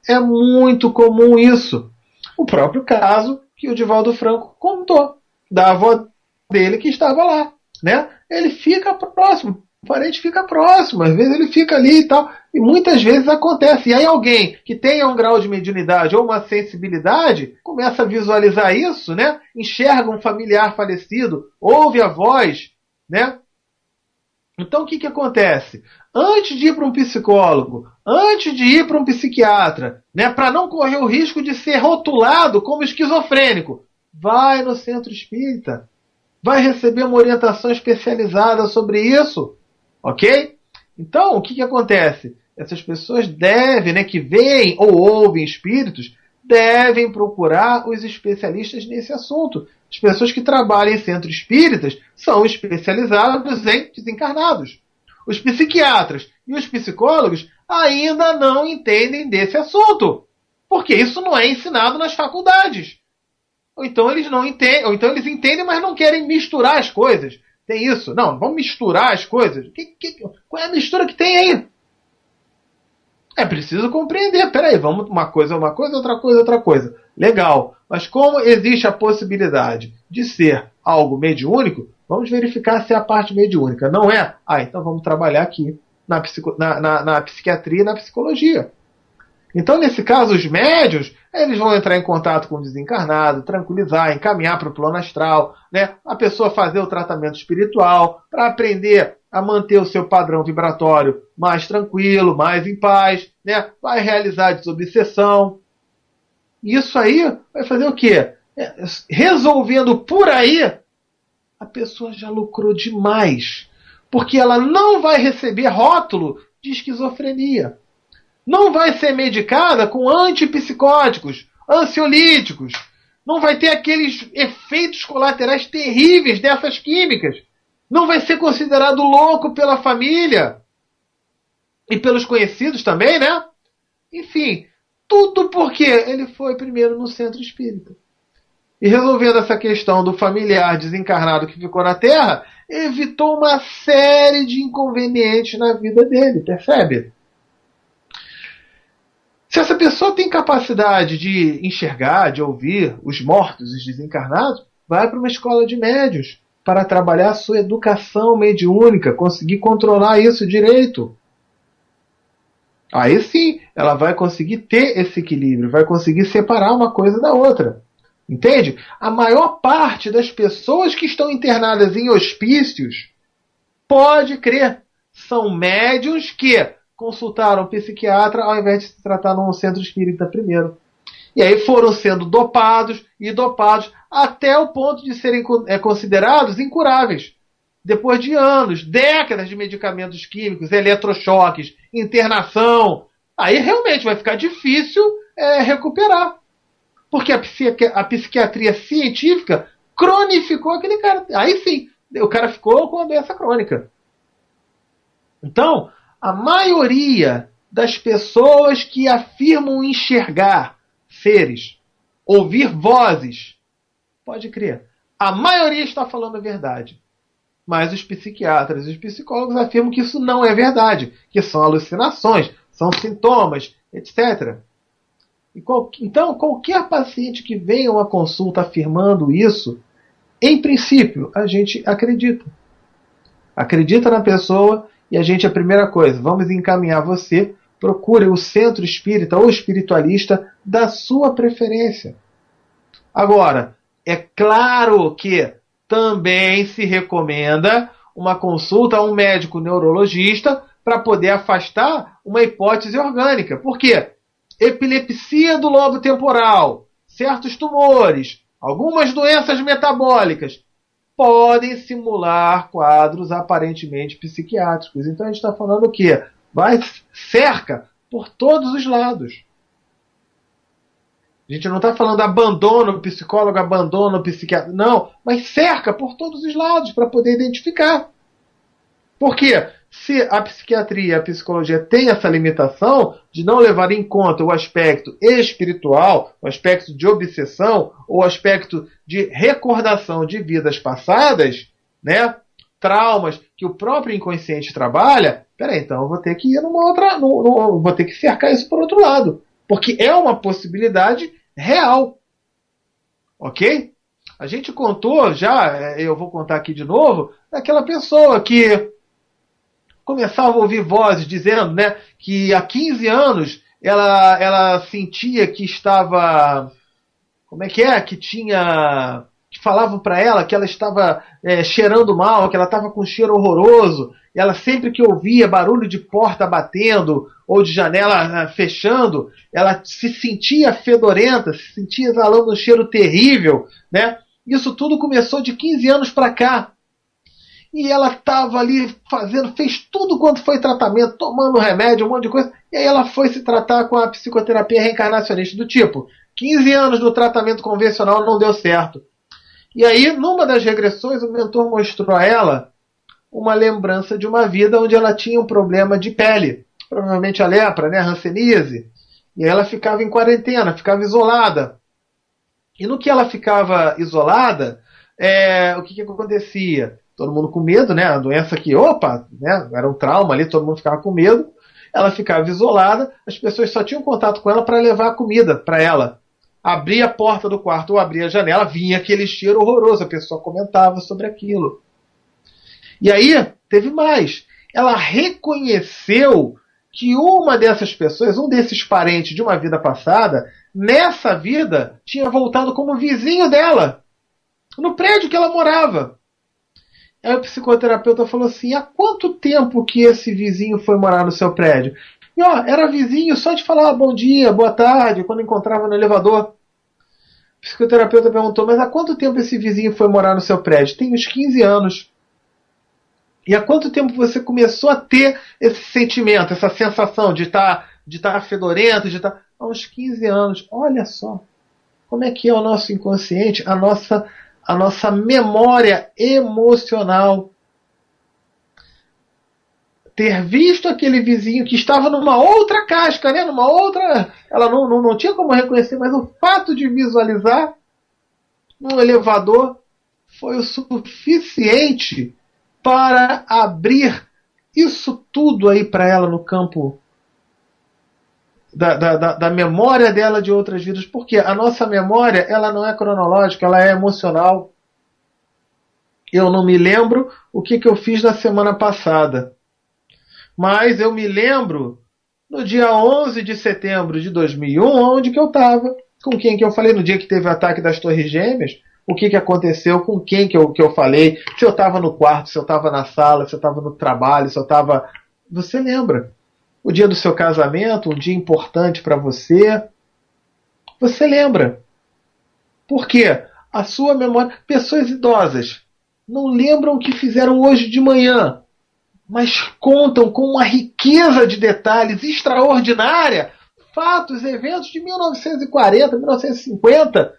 É muito comum isso. O próprio caso que o Divaldo Franco contou, da avó dele que estava lá. Né? Ele fica próximo, o parente fica próximo, às vezes ele fica ali e tal, e muitas vezes acontece. E aí alguém que tenha um grau de mediunidade ou uma sensibilidade começa a visualizar isso, né? Enxerga um familiar falecido, ouve a voz, né? Então o que acontece? Antes de ir para um psicólogo, antes de ir para um psiquiatra, né, para não correr o risco de ser rotulado como esquizofrênico, vai no centro espírita. Vai receber uma orientação especializada sobre isso. Ok? Então, o que acontece? Essas pessoas devem, né, que veem ou ouvem espíritos, devem procurar os especialistas nesse assunto. As pessoas que trabalham em centros espíritas são especializados em desencarnados. Os psiquiatras e os psicólogos ainda não entendem desse assunto, porque isso não é ensinado nas faculdades. Ou então eles não entendem, ou então eles entendem, mas não querem misturar as coisas. Tem isso? Não, vamos misturar as coisas. Qual é a mistura que tem aí? É preciso compreender. Peraí, vamos uma coisa, outra coisa, outra coisa. Legal. Mas como existe a possibilidade de ser algo mediúnico, vamos verificar se é a parte mediúnica. Não é? Então vamos trabalhar aqui na psiquiatria e na psicologia. Então, nesse caso, os médiuns, eles vão entrar em contato com o desencarnado, tranquilizar, encaminhar para o plano astral, né? A pessoa fazer o tratamento espiritual para aprender a manter o seu padrão vibratório mais tranquilo, mais em paz, né? Vai realizar a desobsessão. Isso aí vai fazer o quê? Resolvendo por aí, a pessoa já lucrou demais, porque ela não vai receber rótulo de esquizofrenia. Não vai ser medicada com antipsicóticos, ansiolíticos. Não vai ter aqueles efeitos colaterais terríveis dessas químicas. Não vai ser considerado louco pela família. E pelos conhecidos também, né? Enfim, tudo porque ele foi primeiro no centro espírita. E resolvendo essa questão do familiar desencarnado que ficou na Terra, evitou uma série de inconvenientes na vida dele, percebe? Se essa pessoa tem capacidade de enxergar, de ouvir os mortos, os desencarnados, vai para uma escola de médiuns para trabalhar a sua educação mediúnica, conseguir controlar isso direito. Aí sim, ela vai conseguir ter esse equilíbrio, vai conseguir separar uma coisa da outra. Entende? A maior parte das pessoas que estão internadas em hospícios, pode crer, são médiuns que consultaram um psiquiatra ao invés de se tratar num centro espírita primeiro. E aí foram sendo dopados e dopados até o ponto de serem considerados incuráveis. Depois de anos, décadas de medicamentos químicos, eletrochoques, internação, aí realmente vai ficar difícil recuperar. Porque a psiquiatria científica cronificou aquele cara. Aí sim, o cara ficou com a doença crônica. Então, a maioria das pessoas que afirmam enxergar seres, ouvir vozes, pode crer, a maioria está falando a verdade. Mas os psiquiatras e os psicólogos afirmam que isso não é verdade, que são alucinações, são sintomas, etc. Então, qualquer paciente que venha a uma consulta afirmando isso, em princípio, a gente acredita. Acredita na pessoa e a gente, a primeira coisa, vamos encaminhar você, procure o centro espírita ou espiritualista da sua preferência. Agora, é claro que também se recomenda uma consulta a um médico neurologista para poder afastar uma hipótese orgânica. Por quê? Epilepsia do lobo temporal, certos tumores, algumas doenças metabólicas, podem simular quadros aparentemente psiquiátricos. Então a gente está falando o quê? Vai cerca por todos os lados. A gente não está falando abandono o psicólogo, abandono o psiquiatra. Não, mas cerca por todos os lados para poder identificar. Por quê? Se a psiquiatria e a psicologia têm essa limitação de não levar em conta o aspecto espiritual, o aspecto de obsessão, ou o aspecto de recordação de vidas passadas, né? Traumas que o próprio inconsciente trabalha, peraí, então eu vou ter que ir numa outra. Vou ter que cercar isso por outro lado. Porque é uma possibilidade real. Ok? A gente contou já, eu vou contar aqui de novo, daquela pessoa que começava a ouvir vozes dizendo, né, que há 15 anos ela sentia que estava... Como é? Que tinha... Que falavam para ela que ela estava cheirando mal, que ela estava com um cheiro horroroso. E ela sempre que ouvia barulho de porta batendo ou de janela fechando, ela se sentia fedorenta, se sentia exalando um cheiro terrível, né? Isso tudo começou de 15 anos para cá. E ela estava ali fez tudo quanto foi tratamento, tomando remédio, um monte de coisa. E aí ela foi se tratar com a psicoterapia reencarnacionista do tipo, 15 anos no tratamento convencional não deu certo. E aí, numa das regressões, o mentor mostrou a ela uma lembrança de uma vida onde ela tinha um problema de pele. Provavelmente a lepra, né, a hanseníase. E aí ela ficava em quarentena, ficava isolada. E no que ela ficava isolada, o que acontecia? Todo mundo com medo, né? A doença que, né? Era um trauma ali, todo mundo ficava com medo. Ela ficava isolada, as pessoas só tinham contato com ela para levar comida para ela. Abria a porta do quarto ou abria a janela, vinha aquele cheiro horroroso, a pessoa comentava sobre aquilo. E aí, teve mais. Ela reconheceu que uma dessas pessoas, um desses parentes de uma vida passada, nessa vida, tinha voltado como vizinho dela, no prédio que ela morava. Aí o psicoterapeuta falou assim, há quanto tempo que esse vizinho foi morar no seu prédio? E era vizinho só de falar bom dia, boa tarde, quando encontrava no elevador. O psicoterapeuta perguntou, mas há quanto tempo esse vizinho foi morar no seu prédio? Tem uns 15 anos. E há quanto tempo você começou a ter esse sentimento, essa sensação de estar fedorento, de estar... Há uns 15 anos. Olha só como é que é o nosso inconsciente, a nossa memória emocional. Ter visto aquele vizinho que estava numa outra casca, né? Numa outra... Ela não tinha como reconhecer, mas o fato de visualizar no elevador foi o suficiente para abrir isso tudo aí para ela no campo da memória dela de outras vidas. Porque a nossa memória, ela não é cronológica, ela é emocional. Eu não me lembro o que eu fiz na semana passada. Mas eu me lembro no dia 11 de setembro de 2001, onde que eu estava, com quem que eu falei, no dia que teve o ataque das Torres Gêmeas, o que aconteceu, com quem que eu falei, se eu estava no quarto, se eu estava na sala, se eu estava no trabalho, se eu estava... Você lembra? O dia do seu casamento, um dia importante para você. Você lembra? Por quê? A sua memória... Pessoas idosas não lembram o que fizeram hoje de manhã, mas contam com uma riqueza de detalhes extraordinária fatos, eventos de 1940, 1950,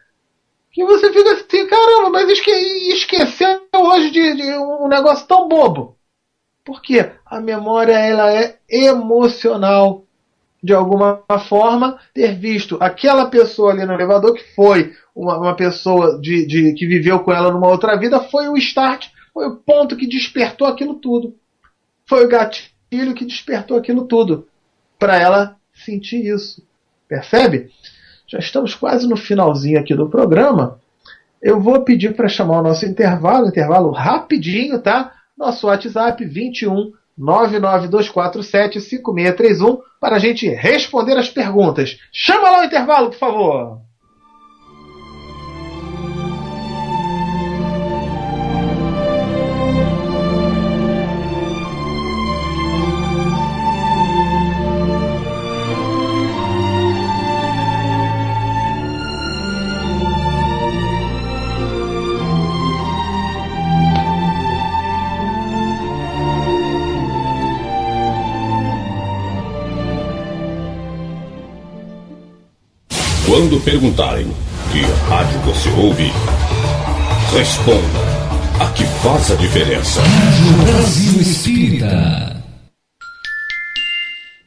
que você fica assim, caramba, mas esqueceu hoje de um negócio tão bobo. Por quê? A memória, ela é emocional. De alguma forma, ter visto aquela pessoa ali no elevador, que foi uma pessoa que viveu com ela numa outra vida, foi o start, foi o ponto que despertou aquilo tudo. Foi o gatilho que despertou aquilo tudo, para ela sentir isso. Percebe? Já estamos quase no finalzinho aqui do programa. Eu vou pedir para chamar o nosso intervalo rapidinho, tá? Nosso WhatsApp 21 99247 5631, para a gente responder as perguntas. Chama lá o intervalo, por favor. Quando perguntarem que rádio você ouve, responda a que faz a diferença. Brasil Espírita.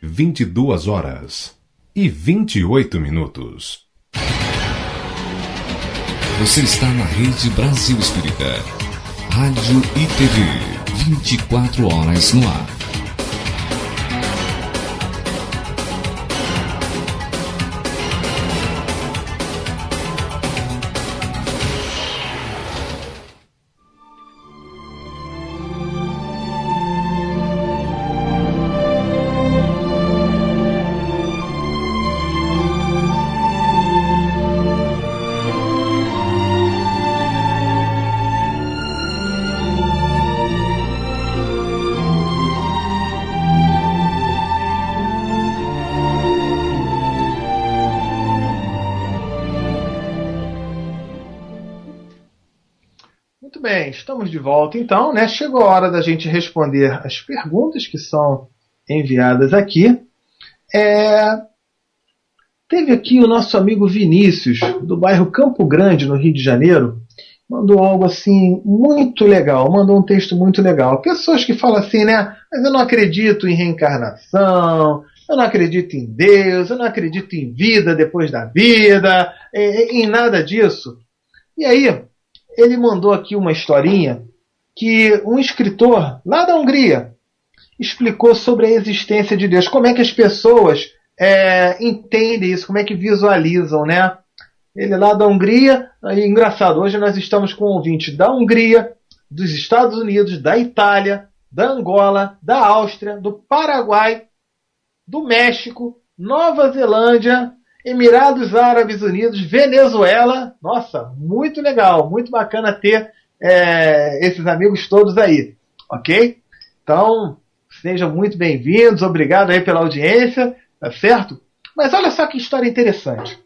22h28. Você está na Rede Brasil Espírita. Rádio e TV. 24 horas no ar. Estamos de volta então, né? Chegou a hora da gente responder as perguntas que são enviadas aqui. Teve aqui o nosso amigo Vinícius, do bairro Campo Grande, no Rio de Janeiro, mandou algo assim muito legal, mandou um texto muito legal. Pessoas que falam assim, né? Mas eu não acredito em reencarnação, eu não acredito em Deus, eu não acredito em vida depois da vida, em nada disso. E aí, ele mandou aqui uma historinha que um escritor lá da Hungria explicou sobre a existência de Deus. Como é que as pessoas entendem isso, como é que visualizam, né? Ele lá da Hungria, engraçado, hoje nós estamos com ouvintes da Hungria, dos Estados Unidos, da Itália, da Angola, da Áustria, do Paraguai, do México, Nova Zelândia, Emirados Árabes Unidos, Venezuela. Nossa, muito legal, muito bacana ter esses amigos todos aí, ok? Então, sejam muito bem-vindos, obrigado aí pela audiência, tá certo? Mas olha só que história interessante.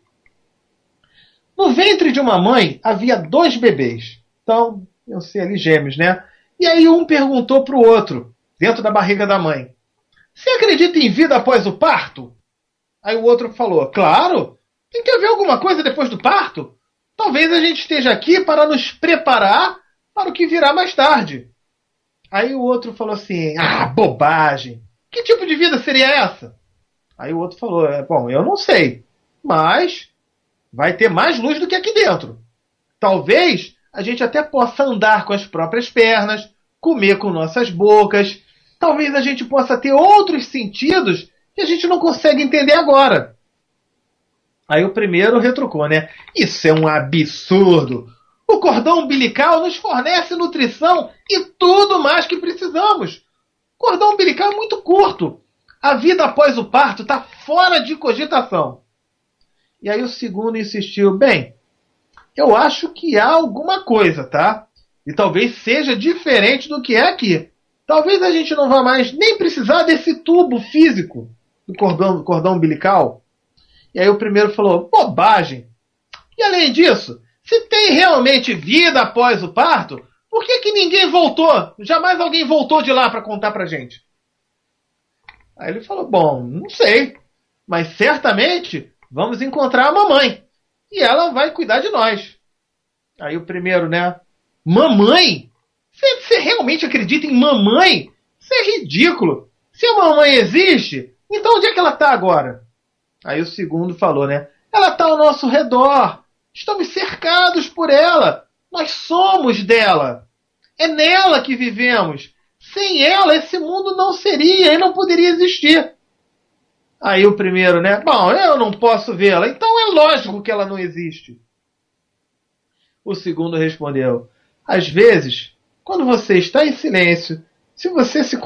No ventre de uma mãe havia 2 bebês, então, iam ser ali gêmeos, né? E aí um perguntou para o outro, dentro da barriga da mãe: "Você acredita em vida após o parto?" Aí o outro falou: "Claro, tem que haver alguma coisa depois do parto. Talvez a gente esteja aqui para nos preparar para o que virá mais tarde." Aí o outro falou assim: "Ah, bobagem. Que tipo de vida seria essa?" Aí o outro falou: "Bom, eu não sei, mas vai ter mais luz do que aqui dentro. Talvez a gente até possa andar com as próprias pernas, comer com nossas bocas. Talvez a gente possa ter outros sentidos que a gente não consegue entender agora." Aí o primeiro retrucou, né? "Isso é um absurdo. O cordão umbilical nos fornece nutrição e tudo mais que precisamos. O cordão umbilical é muito curto. A vida após o parto está fora de cogitação." E aí o segundo insistiu: "Bem, eu acho que há alguma coisa, tá? E talvez seja diferente do que é aqui. Talvez a gente não vá mais nem precisar desse tubo físico do cordão umbilical." E aí o primeiro falou: "Bobagem. E além disso, se tem realmente vida após o parto, por que ninguém voltou? Jamais alguém voltou de lá para contar pra gente." Aí ele falou: "Bom, não sei, mas certamente vamos encontrar a mamãe e ela vai cuidar de nós." Aí o primeiro, né? "Mamãe? Você realmente acredita em mamãe? Isso é ridículo. Se a mamãe existe, então onde é que ela está agora?" Aí o segundo falou, né? "Ela está ao nosso redor. Estamos cercados por ela. Nós somos dela. É nela que vivemos. Sem ela, esse mundo não seria e não poderia existir." Aí o primeiro, né? "Bom, eu não posso vê-la, então é lógico que ela não existe." O segundo respondeu: "Às vezes, quando você está em silêncio, se você se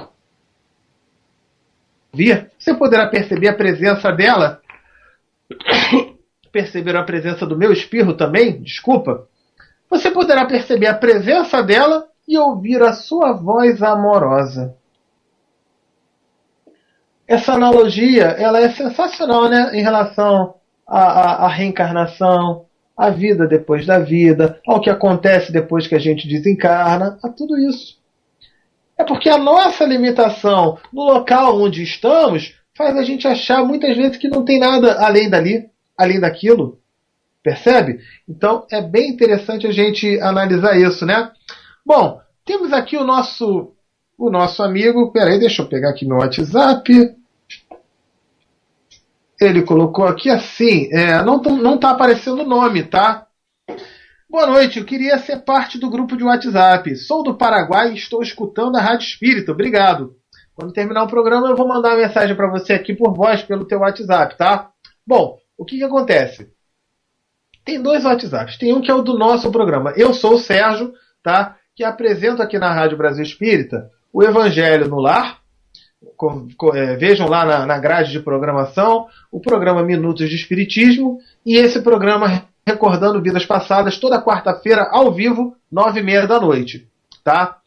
ouvir, você poderá perceber a presença dela." Perceberam a presença do meu espirro também? Desculpa. "Você poderá perceber a presença dela e ouvir a sua voz amorosa." Essa analogia, ela é sensacional, né? Em relação à reencarnação, à vida depois da vida, ao que acontece depois que a gente desencarna, a tudo isso. É porque a nossa limitação no local onde estamos faz a gente achar muitas vezes que não tem nada além daquilo. Percebe? Então é bem interessante a gente analisar isso, né? Bom, temos aqui o nosso amigo. Peraí, deixa eu pegar aqui meu WhatsApp. Ele colocou aqui assim, não está aparecendo o nome, tá? Boa noite, eu queria ser parte do grupo de WhatsApp. Sou do Paraguai e estou escutando a Rádio Espírita. Obrigado. Quando terminar o programa, eu vou mandar uma mensagem para você aqui por voz, pelo teu WhatsApp, tá? Bom, o que acontece? Tem 2 WhatsApps. Tem um que é o do nosso programa. Eu sou o Sérgio, tá? Que apresento aqui na Rádio Brasil Espírita o Evangelho no Lar. Vejam lá na grade de programação o programa Minutos de Espiritismo e esse programa Recordando Vidas Passadas, toda quarta-feira, ao vivo, 9h30 da noite. Tá?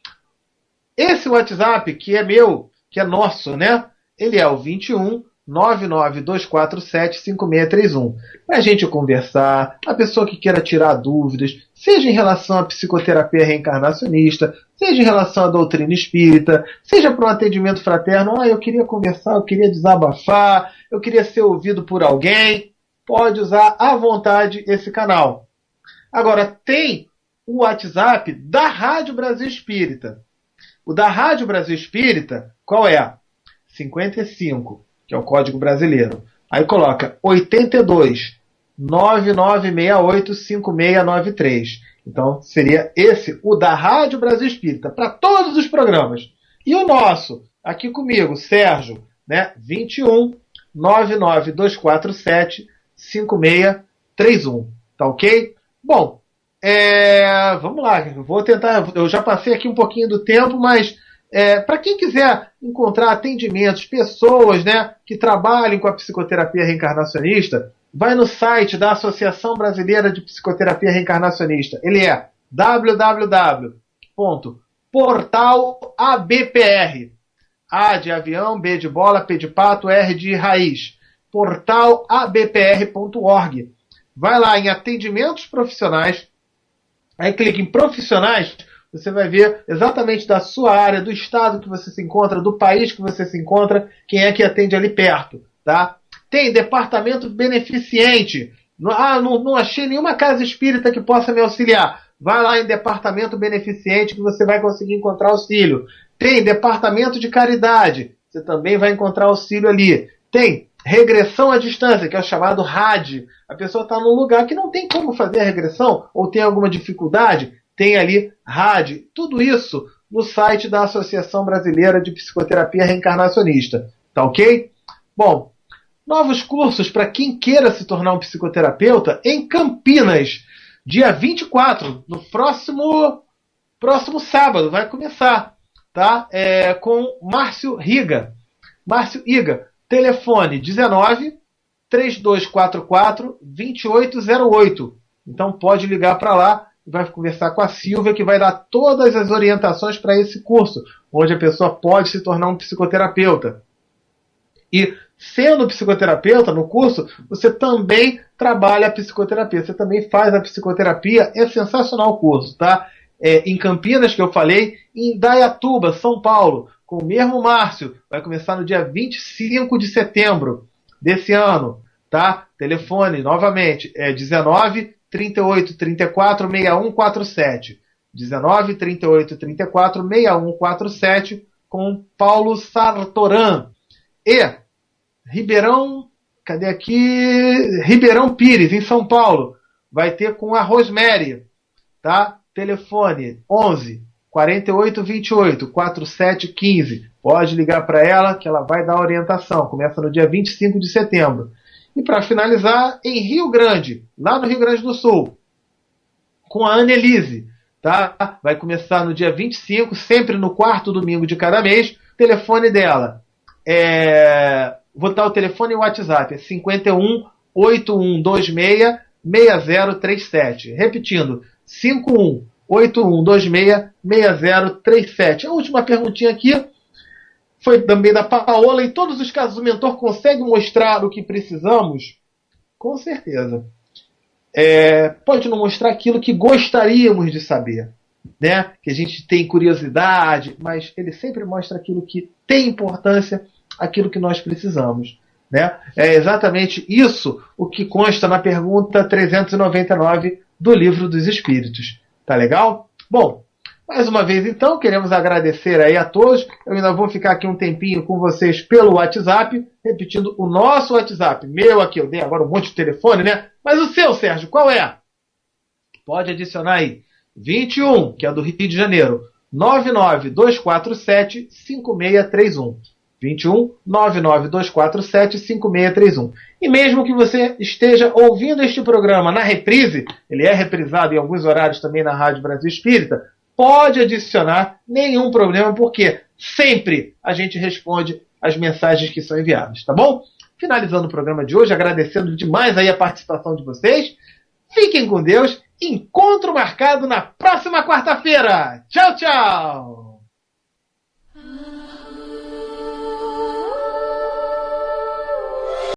Esse WhatsApp, que é meu, que é nosso, né? Ele é o 21 99247 5631. Para a gente conversar, a pessoa que queira tirar dúvidas, seja em relação à psicoterapia reencarnacionista, seja em relação à doutrina espírita, seja para um atendimento fraterno, eu queria conversar, eu queria desabafar, eu queria ser ouvido por alguém, pode usar à vontade esse canal. Agora, tem o WhatsApp da Rádio Brasil Espírita. O da Rádio Brasil Espírita, qual é? 55, que é o código brasileiro. Aí coloca 82 9968 5693. Então, seria esse, o da Rádio Brasil Espírita, para todos os programas. E o nosso, aqui comigo, Sérgio, né? 21 99247 5631. Tá ok? Bom, vamos lá. Vou tentar. Eu já passei aqui um pouquinho do tempo, mas para quem quiser encontrar atendimentos, pessoas, né, que trabalhem com a psicoterapia reencarnacionista, vai no site da Associação Brasileira de Psicoterapia Reencarnacionista. Ele é www.portalabpr. A de avião, B de bola, P de pato, R de raiz. Portalabpr.org. Vai lá em atendimentos profissionais. Aí clica em profissionais. Você vai ver exatamente da sua área, do estado que você se encontra, do país que você se encontra, quem é que atende ali perto. Tá? Tem departamento beneficente. Não achei nenhuma casa espírita que possa me auxiliar. Vai lá em departamento beneficente que você vai conseguir encontrar auxílio. Tem departamento de caridade. Você também vai encontrar auxílio ali. Tem regressão à distância, que é o chamado RAD. A pessoa está num lugar que não tem como fazer a regressão ou tem alguma dificuldade. Tem ali RAD. Tudo isso no site da Associação Brasileira de Psicoterapia Reencarnacionista. Tá ok? Bom, novos cursos para quem queira se tornar um psicoterapeuta em Campinas. Dia 24, no próximo sábado, vai começar. Tá? Com Márcio Riga. Márcio Iga. Telefone 19 3244 2808. Então pode ligar para lá e vai conversar com a Silvia, que vai dar todas as orientações para esse curso, onde a pessoa pode se tornar um psicoterapeuta. E sendo psicoterapeuta no curso, você também trabalha a psicoterapia, você também faz a psicoterapia. É sensacional o curso, tá? Em Campinas, que eu falei, em Indaiatuba, São Paulo, com o mesmo Márcio, vai começar no dia 25 de setembro desse ano, tá? Telefone, novamente, 19 38 34 6147. 19 38 34 6147, com Paulo Sartoran. E Ribeirão, cadê aqui? Ribeirão Pires, em São Paulo, vai ter com a Rosemary, tá? Telefone 11 48 28 47 15. Pode ligar para ela que ela vai dar orientação. Começa no dia 25 de setembro. E para finalizar, em Rio Grande, lá no Rio Grande do Sul, com a Annelise, tá? Vai começar no dia 25, sempre no quarto domingo de cada mês. Telefone dela vou dar o telefone e o WhatsApp, é 51 8126 6037. Repetindo, 51 8126 6037. A última perguntinha aqui foi também da Paola. Em todos os casos, o mentor consegue mostrar o que precisamos? Com certeza. Pode não mostrar aquilo que gostaríamos de saber, né? Que a gente tem curiosidade, mas ele sempre mostra aquilo que tem importância, aquilo que nós precisamos. né? É exatamente isso o que consta na pergunta 399 do Livro dos Espíritos. Tá legal? Bom, mais uma vez então, queremos agradecer aí a todos. Eu ainda vou ficar aqui um tempinho com vocês pelo WhatsApp, repetindo o nosso WhatsApp. Meu aqui, eu dei agora um monte de telefone, né? Mas o seu, Sérgio, qual é? Pode adicionar aí. 21, que é do Rio de Janeiro. 99247-5631. 21 99247-5631. E mesmo que você esteja ouvindo este programa na reprise, ele é reprisado em alguns horários também na Rádio Brasil Espírita, pode adicionar, nenhum problema, porque sempre a gente responde as mensagens que são enviadas, tá bom? Finalizando o programa de hoje, agradecendo demais aí a participação de vocês. Fiquem com Deus. Encontro marcado na próxima quarta-feira. Tchau, tchau!